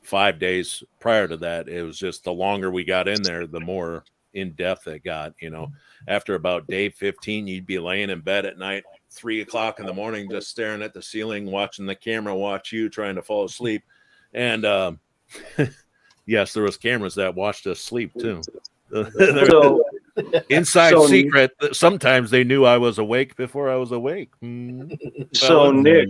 5 days prior to that. It was just the longer we got in there, the more in depth it got. After about day 15, you'd be laying in bed at night, 3 o'clock in the morning, just staring at the ceiling, watching the camera watch you, trying to fall asleep. And yes, there was cameras that watched us sleep too. Inside secret, sometimes they knew I was awake before I was awake. So Nick,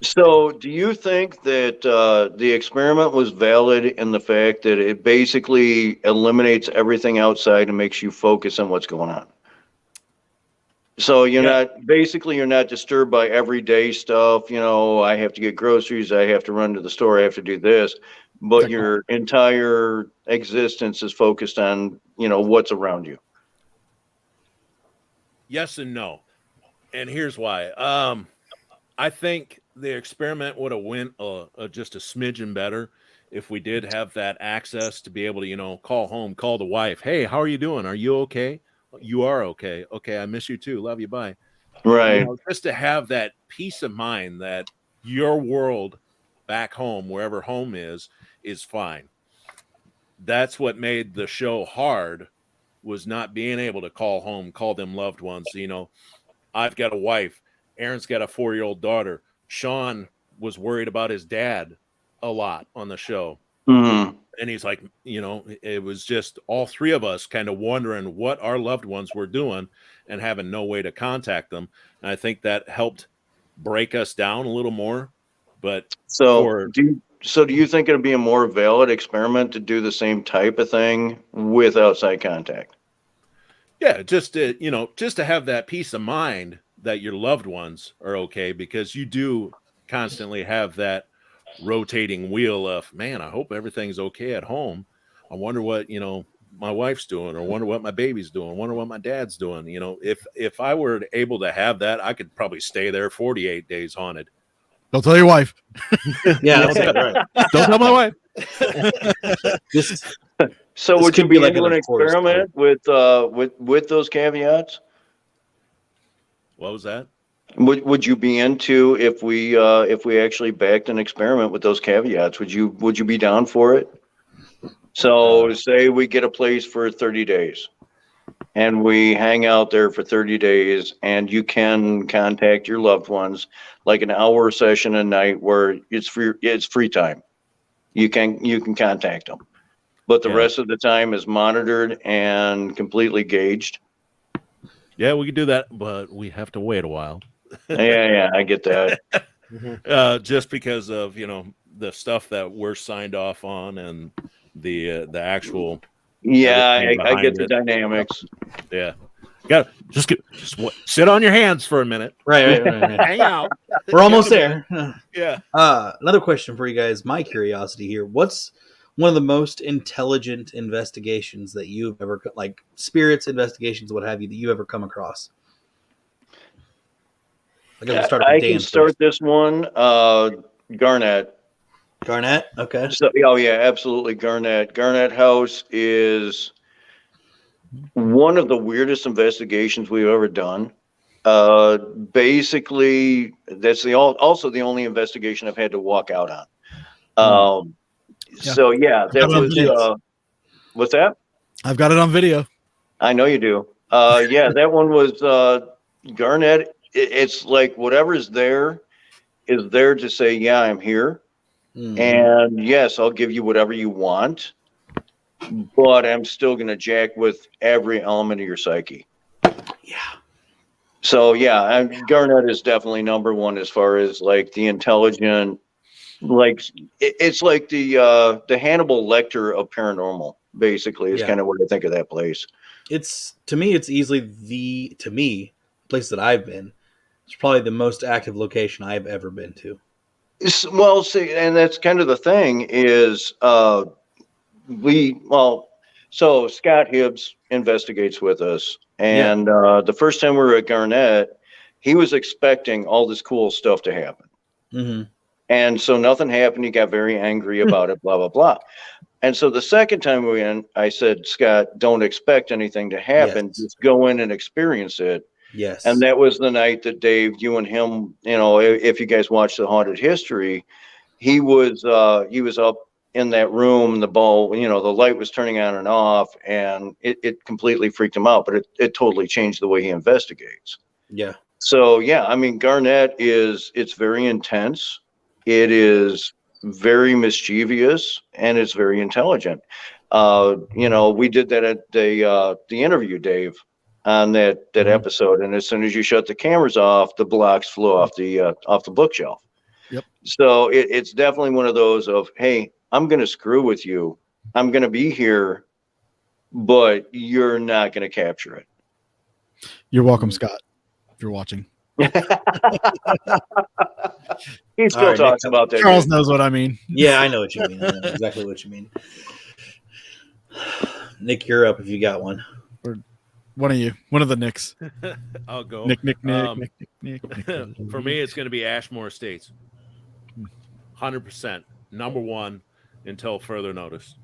so do you think that the experiment was valid in the fact that it basically eliminates everything outside and makes you focus on what's going on? So you're not disturbed by everyday stuff. I have to get groceries. I have to run to the store. I have to do this. But your entire existence is focused on, what's around you. Yes and no. And here's why. I think the experiment would have went just a smidgen better if we did have that access to be able to, call home, call the wife. Hey, how are you doing? Are you okay? You are okay. Okay, I miss you too. Love you. Bye. Right. Just to have that peace of mind that your world back home, wherever home is fine. That's what made the show hard, was not being able to call home, call them loved ones. I've got a wife. Aaron's got a 4-year-old daughter. Sean was worried about his dad a lot on the show. Mm-hmm. And he's like, it was just all three of us kind of wondering what our loved ones were doing and having no way to contact them. And I think that helped break us down a little more. But do you think it'd be a more valid experiment to do the same type of thing with outside contact? Yeah, just to have that peace of mind that your loved ones are okay, because you do constantly have that rotating wheel of, man, I hope everything's okay at home. I wonder what, my wife's doing, or wonder what my baby's doing, wonder what my dad's doing. If I were able to have that, I could probably stay there 48 days haunted. Don't tell your wife. Yeah, right. Don't tell my wife. So would you be like an experiment with those caveats? What was that? Would you be into if we actually backed an experiment with those caveats? Would you be down for it? So say we get a place for 30 days and we hang out there for 30 days and you can contact your loved ones, like an hour session a night where it's free time. you can contact them. But the Yeah. rest of the time is monitored and completely gauged. Yeah, we could do that, but we have to wait a while. Yeah, I get that. Just because of the stuff that we're signed off on and the actual Yeah, everything I get behind the it. dynamics. Yeah, got just sit on your hands for a minute. Right. Hang out. We're almost there. Yeah. Another question for you guys. My curiosity here: what's one of the most intelligent investigations that you've ever, like spirits investigations, what have you, that you ever come across? I guess we'll start I with can Dan start first. this one. Garnett. Garnett. Okay. So, oh yeah, absolutely. Garnett House is one of the weirdest investigations we've ever done. Basically, that's also the only investigation I've had to walk out on. So yeah, that was. What's that? I've got it on video. I know you do. Yeah, that one was Garnett. It's like whatever's there is there to say, yeah, I'm here. Mhm. And yes, I'll give you whatever you want, but I'm still going to jack with every element of your psyche. Yeah. So yeah, Garnett is definitely number one as far as like the intelligent, like it's like the Hannibal Lecter of paranormal, basically, is kind of what I think of that place. It's, to me, it's easily the place that I've been. It's probably the most active location I've ever been to. Well, see, and that's kind of the thing is so Scott Hibbs investigates with us, and the first time we were at Garnett, he was expecting all this cool stuff to happen, and so nothing happened. He got very angry about it, blah blah blah. And so the second time we went, I said, Scott, don't expect anything to happen. Just go in and experience it. Yes. And that was the night that Dave, you and him, if you guys watched the Haunted History, he was up in that room, the light was turning on and off, and it completely freaked him out, but it totally changed the way he investigates. Yeah. So yeah, I mean, Garnett it's very intense. It is very mischievous, and it's very intelligent. We did that at the interview, Dave, on that episode, and as soon as you shut the cameras off, the blocks flew off the bookshelf. Yep. So it's definitely one of those of, hey, I'm going to screw with you. I'm going to be here, but you're not going to capture it. You're welcome, Scott, if you're watching. He still talks about that. Charles knows what I mean. Yeah, I know what you mean. I know exactly what you mean. Nick, you're up if you got one. Or one of you. One of the Nicks. I'll go. Nick. For me, it's going to be Ashmore Estates. 100%. Number one until further notice.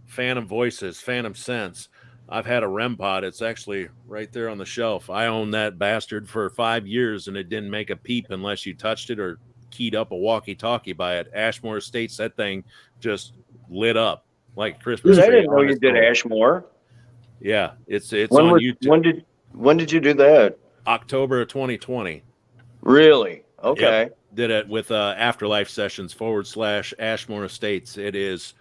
Phantom Voices, Phantom Sense. I've had a REM pod. It's actually right there on the shelf. I owned that bastard for 5 years, and it didn't make a peep unless you touched it or keyed up a walkie-talkie by it. Ashmore Estates, that thing just lit up like Christmas tree. I didn't know you did Ashmore. Yeah, it's on YouTube. When did you do that? October of 2020. Really? Okay. Yep. Did it with Afterlife Sessions / Ashmore Estates. It is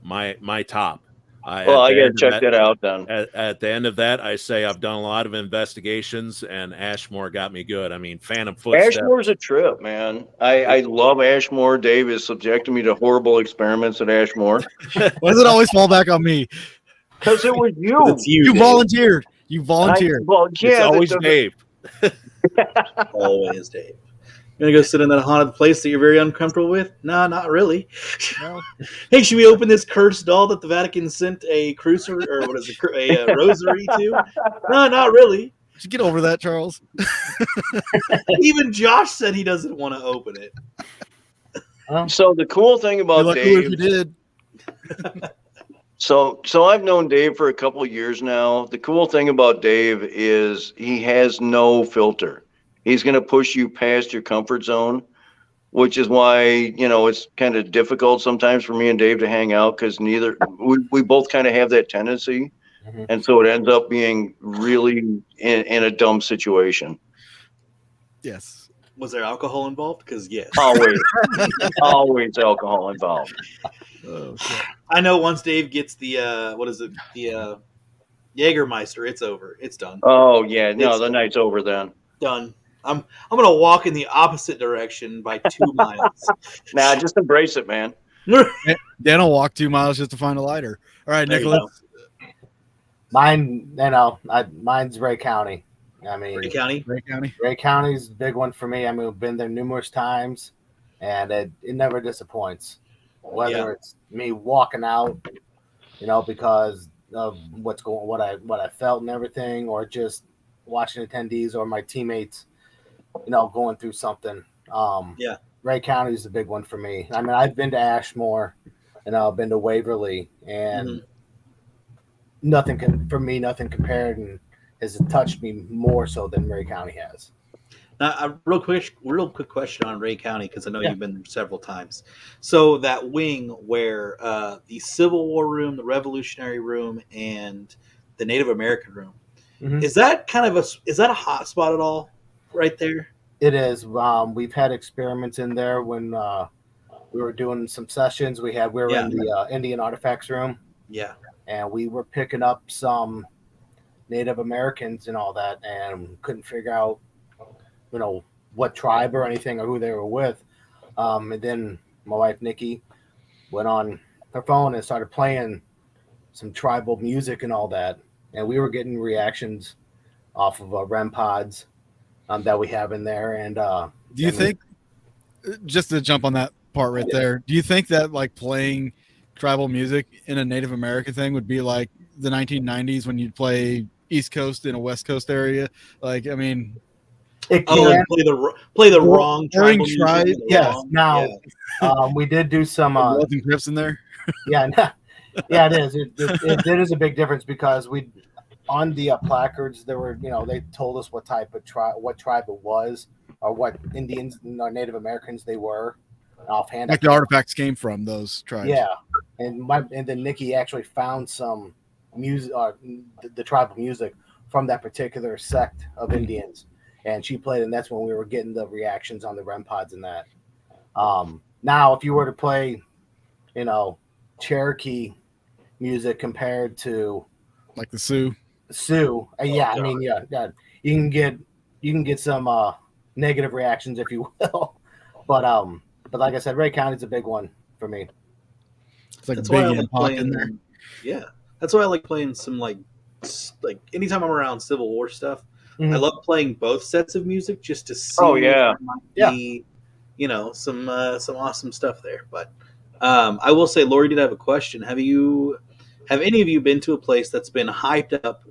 my top. I got to check that out then. At the end of that, I say I've done a lot of investigations, and Ashmore got me good. I mean, Phantom Footsteps. Ashmore's a trip, man. I love Ashmore. Dave has subjected me to horrible experiments at Ashmore. Why does it always fall back on me? Because it was you. It's you. You Dave. volunteered. You volunteered. It's always Dave. Always Dave. You want to go sit in that haunted place that you're very uncomfortable with? No, not really. No. Hey, should we open this cursed doll that the Vatican sent a crucifix or what is it, a rosary to? No, not really. Should get over that, Charles. Even Josh said he doesn't want to open it. So the cool thing about Dave, if you did. So I've known Dave for a couple of years now. The cool thing about Dave is he has no filter. He's going to push you past your comfort zone, which is why, it's kind of difficult sometimes for me and Dave to hang out because we both kind of have that tendency. Mm-hmm. And so it ends up being really in a dumb situation. Yes. Was there alcohol involved? Because yes, Always, always alcohol involved. Oh, shit. I know. Once Dave gets the what is it? The Jägermeister, it's over. It's done. Oh yeah, no, It's the night's over then. done. I'm gonna walk in the opposite direction by 2 miles. Nah, just embrace it, man. Dan will walk 2 miles just to find a lighter. All right, There you Nicholas. Mine, mine's Ray County. I mean, Ray County. Ray County. Ray County's a big one for me. I mean, we've been there numerous times, and it never disappoints. Whether it's me walking out, because of what I felt and everything, or just watching attendees or my teammates, going through something. Ray County is a big one for me. I mean, I've been to Ashmore, and I've been to Waverly, and nothing compared, and has touched me more so than Ray County has. A real quick question on Ray County, because I know you've been there several times. So that wing where the Civil War room, the Revolutionary room, and the Native American room, is that is that a hot spot at all right there? It is. We've had experiments in there when we were doing some sessions. We were in the Indian Artifacts room. Yeah. And we were picking up some Native Americans and all that, and couldn't figure out, what tribe or anything or who they were with. And then my wife Nikki went on her phone and started playing some tribal music and all that, and we were getting reactions off of REM pods that we have in there. And do you think, just to jump on that part right there, do you think that like playing tribal music in a Native American thing would be like the 1990s when you'd play East Coast in a West Coast area? Like, I mean, it can play the wrong tribal tribe. music. Yes. Now, we did do some Crips in there. Yeah, it is. It is a big difference because we on the placards there were, they told us what type of what tribe it was, or what Indians or Native Americans they were. Offhand, like the artifacts came from those tribes. Yeah, and then Nikki actually found some music, the tribal music from that particular sect of Indians, and she played, and that's when we were getting the reactions on the REM pods and that. Now, if you were to play, Cherokee music compared to like the Sioux, I mean, you can get some negative reactions, if you will, but like I said, Ray County's a big one for me. It's like that's why I big like playing there. Yeah, that's why I like playing some like anytime I'm around Civil War stuff. I love playing both sets of music just to see. Oh yeah, be, some awesome stuff there. But I will say, Lori did have a question. Have any of you been to a place that's been hyped up,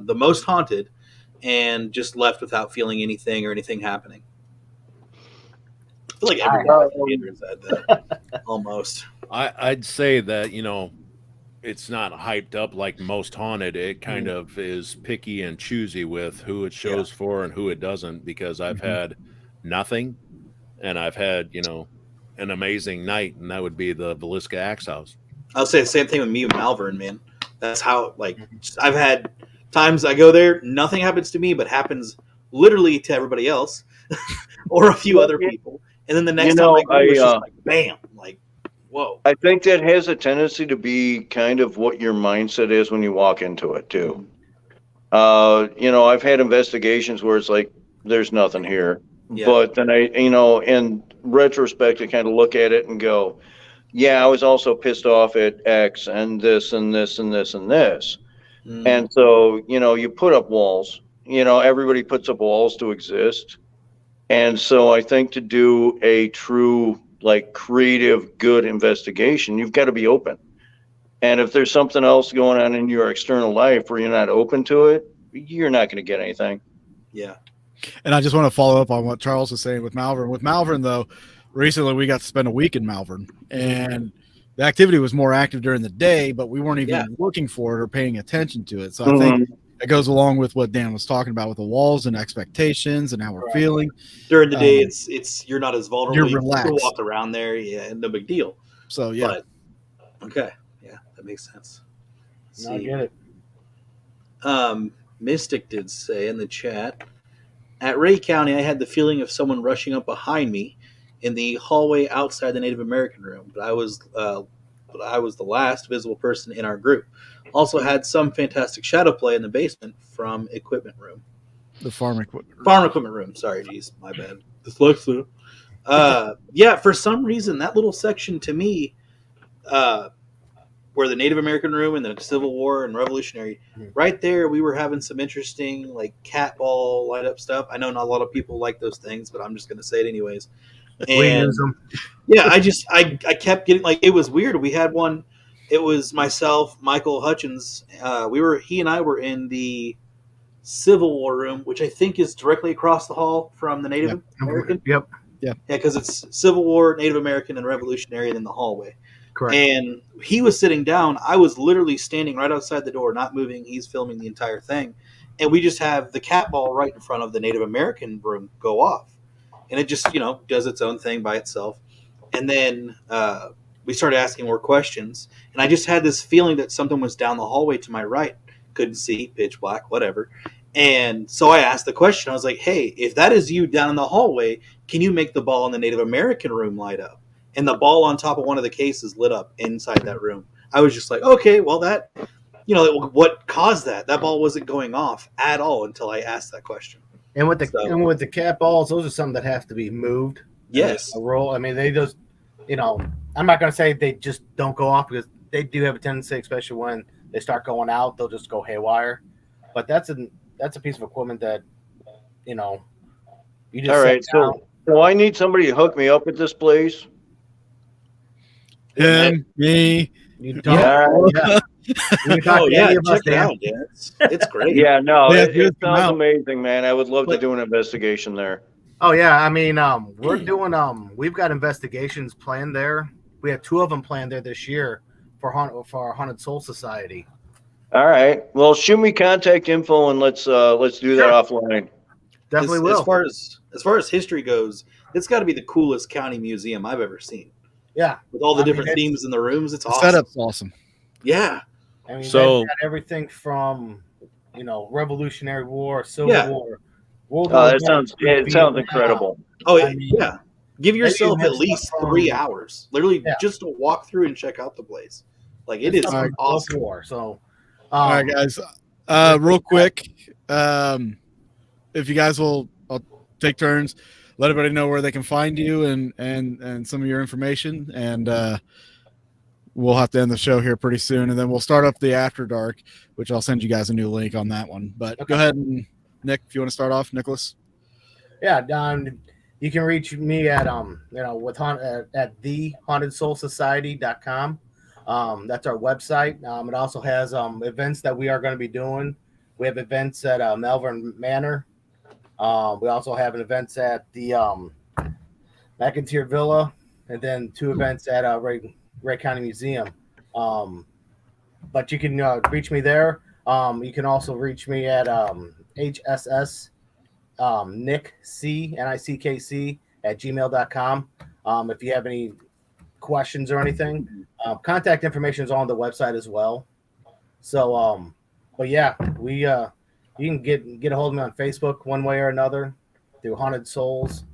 the most haunted, and just left without feeling anything or anything happening? I feel like everybody has had that, almost. I'd say that, it's not hyped up like most haunted. It kind of is picky and choosy with who it shows for and who it doesn't, because I've had nothing and I've had, an amazing night, and that would be the Villisca Axe House. I'll say the same thing with me and Malvern, man. That's how, I've had times I go there, nothing happens to me, but happens literally to everybody else or a few other people. And then the next time I go, it's just like, bam, like, whoa. I think that has a tendency to be kind of what your mindset is when you walk into it, too. I've had investigations where it's like, there's nothing here. Yeah. But then in retrospect, I kind of look at it and go, yeah, I was also pissed off at X and this and this and this and this. And so, you put up walls. Everybody puts up walls to exist. And so I think to do a true, creative, good investigation, you've got to be open. And if there's something else going on in your external life where you're not open to it, you're not going to get anything. Yeah. And I just want to follow up on what Charles was saying with Malvern. With Malvern, though, recently we got to spend a week in Malvern, and the activity was more active during the day, but we weren't even looking for it or paying attention to it. So I think it goes along with what Dan was talking about with the walls and expectations and how we're feeling. During the day, it's you're not as vulnerable. You're relaxed. You can walk around there, no big deal. So, yeah. But, okay. Yeah, that makes sense. I get it. Mystic did say in the chat, At Ray County, I had the feeling of someone rushing up behind me in the hallway outside the Native American room, but I was the last visible person in our group. Also had some fantastic shadow play in the basement from equipment room. The farm equipment. Farm equipment room. Sorry, geez, my bad. Dyslexia. Yeah, for some reason, that little section to me, where the Native American room and the Civil War and Revolutionary, right there, we were having some interesting like cat ball light up stuff. I know not a lot of people like those things, but I'm just going to say it anyways. We And use them. yeah, I kept getting like it was weird. We had one. It was myself, Michael Hutchins. He and I were in the Civil War room, which I think is directly across the hall from the Native American. Yep. Yeah, because it's Civil War, Native American, and Revolutionary in the hallway. Correct. And he was sitting down. I was literally standing right outside the door, not moving. He's filming the entire thing. And we just have the cat ball right in front of the Native American room go off. And it just, does its own thing by itself. And then we started asking more questions. And I just had this feeling that something was down the hallway to my right. Couldn't see, pitch black, whatever. And so I asked the question. I was like, hey, if that is you down in the hallway, can you make the ball in the Native American room light up? And the ball on top of one of the cases lit up inside that room. I was just like, okay, well, that, what caused that? That ball wasn't going off at all until I asked that question. And with the cat balls, those are something that have to be moved. Yes. A roll. I mean, they just, I'm not going to say they just don't go off, because they do have a tendency, especially when they start going out, they'll just go haywire. But that's a piece of equipment that, you just. All right. So I need somebody to hook me up at this place. Me. You don't. Yeah. Oh yeah, check it out. Yeah, it's great. Yeah, no, Yeah, it sounds amazing, man. I would love to do an investigation there. Oh yeah, I mean, we're doing we've got investigations planned there. We have 2 of them planned there this year for our Haunted Soul Society. All right. Well, shoot me contact info and let's do that offline. Definitely will. As far as history goes, it's got to be the coolest county museum I've ever seen. Yeah, with all the different themes in the rooms, it's awesome. Setup's awesome. Yeah. I mean, So they've got everything from Revolutionary War, Civil War, World War It sounds incredible. Oh yeah. Give yourself at least 3 hours, literally, just to walk through and check out the place. Like it is awesome. War, so, all right, guys. Real quick, if you guys I'll take turns. Let everybody know where they can find you and some of your information, and we'll have to end the show here pretty soon, and then we'll start up the After Dark, which I'll send you guys a new link on that one. But Go ahead, and Nick, if you want to start off, Nicholas. Yeah, you can reach me at at thehauntedsoulsociety.com. That's our website. It also has events that we are going to be doing. We have events at Malvern Manor. We also have an events at the McIntyre Villa, and then 2 events at Ray County Museum. But you can reach me there. You can also reach me at HSS NickC at gmail.com. If you have any questions or anything, contact information is on the website as well. So, but yeah, you can get a hold of me on Facebook one way or another through Haunted Souls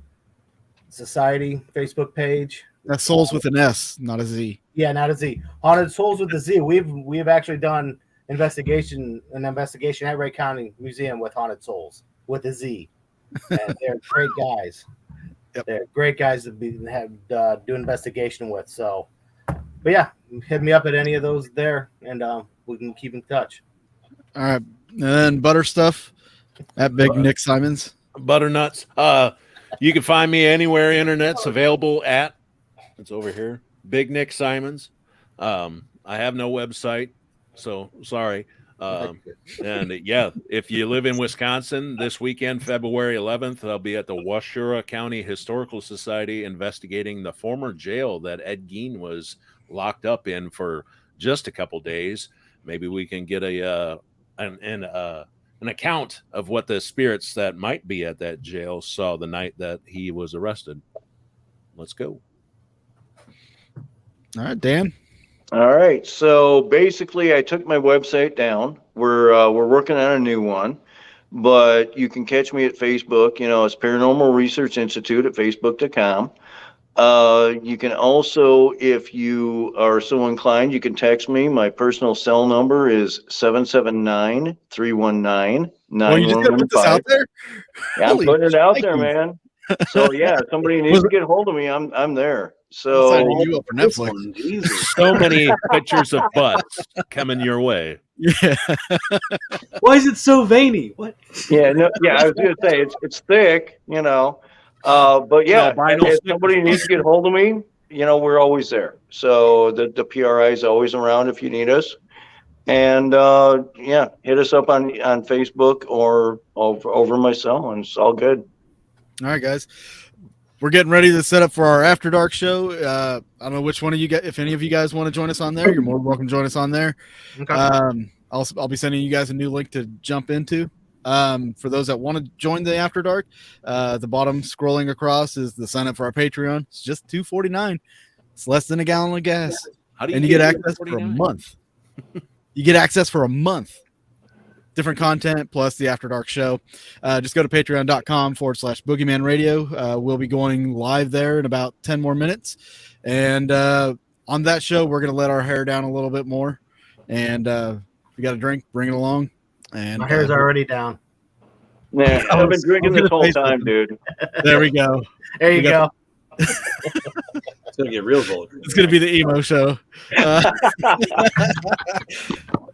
Society Facebook page. That's Souls with an S, not a Z. Yeah, not a Z. Haunted Souls with the Z. We've actually done an investigation at Ray County Museum with Haunted Souls with a Z. And they're great guys. Yep. They're great guys to do investigation with. So, but yeah, hit me up at any of those there, and we can keep in touch. All right. And then Butter Stuff at Big Nick Simons. Butternuts. You can find me anywhere internet's available at. It's over here. Big Nick Simons. I have no website, so sorry. And yeah, if you live in Wisconsin this weekend, February 11th, I'll be at the Washura County Historical Society investigating the former jail that Ed Gein was locked up in for just a couple days. Maybe we can get an account of what the spirits that might be at that jail saw the night that he was arrested. Let's go. All right, Dan. All right. So basically, I took my website down. We're working on a new one. but you can catch me at Facebook. It's Paranormal Research Institute at facebook.com. You can also, if you are so inclined, you can text me. My personal cell number is 779-319-9115. Well, you just gotta put this out there. Yeah, I'm Holy putting it out there, shnikes. man. So yeah, if somebody needs to get a hold of me, I'm there. I'll sign So you up for This Netflix. one, Jesus. So many pictures of butts coming your way. Yeah. Why is it so veiny? What? yeah, no, yeah, I was gonna say it's thick, but yeah, albino if stick somebody is needs to get a hold of me, we're always there. So the PRI is always around if you need us. And yeah, hit us up on Facebook or over my cell, and it's all good. All right, guys. We're getting ready to set up for our After Dark show. I don't know which one of you guys, if any of you guys want to join us on there, you're more than welcome to join us on there. Okay. I'll be sending you guys a new link to jump into. For those that want to join the After Dark, the bottom scrolling across is the sign up for our Patreon. It's just $2.49. It's less than a gallon of gas, How do and you get get access for a 49? month. You get access for a month. Different content plus the After Dark show. Just go to patreon.com/Boogeyman Radio. We'll be going live there in about 10 more minutes. And on that show, we're going to let our hair down a little bit more. And if you got a drink, bring it along. And My hair's already down. Yeah, I've been drinking this whole time, dude. there we go. There you We got go. It's gonna get real vulgar. It's going to be the emo show.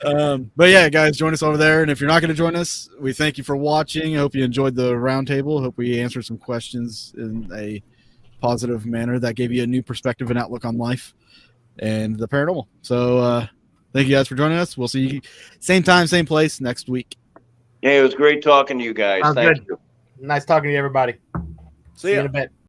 But yeah, guys, join us over there. And if you're not going to join us, we thank you for watching. I hope you enjoyed the roundtable. Hope we answered some questions in a positive manner that gave you a new perspective and outlook on life and the paranormal. So thank you guys for joining us. We'll see you same time, same place next week. Hey, it was great talking to you guys. Sounds Thank good. you. Nice talking to you, everybody. See ya. you in a bit.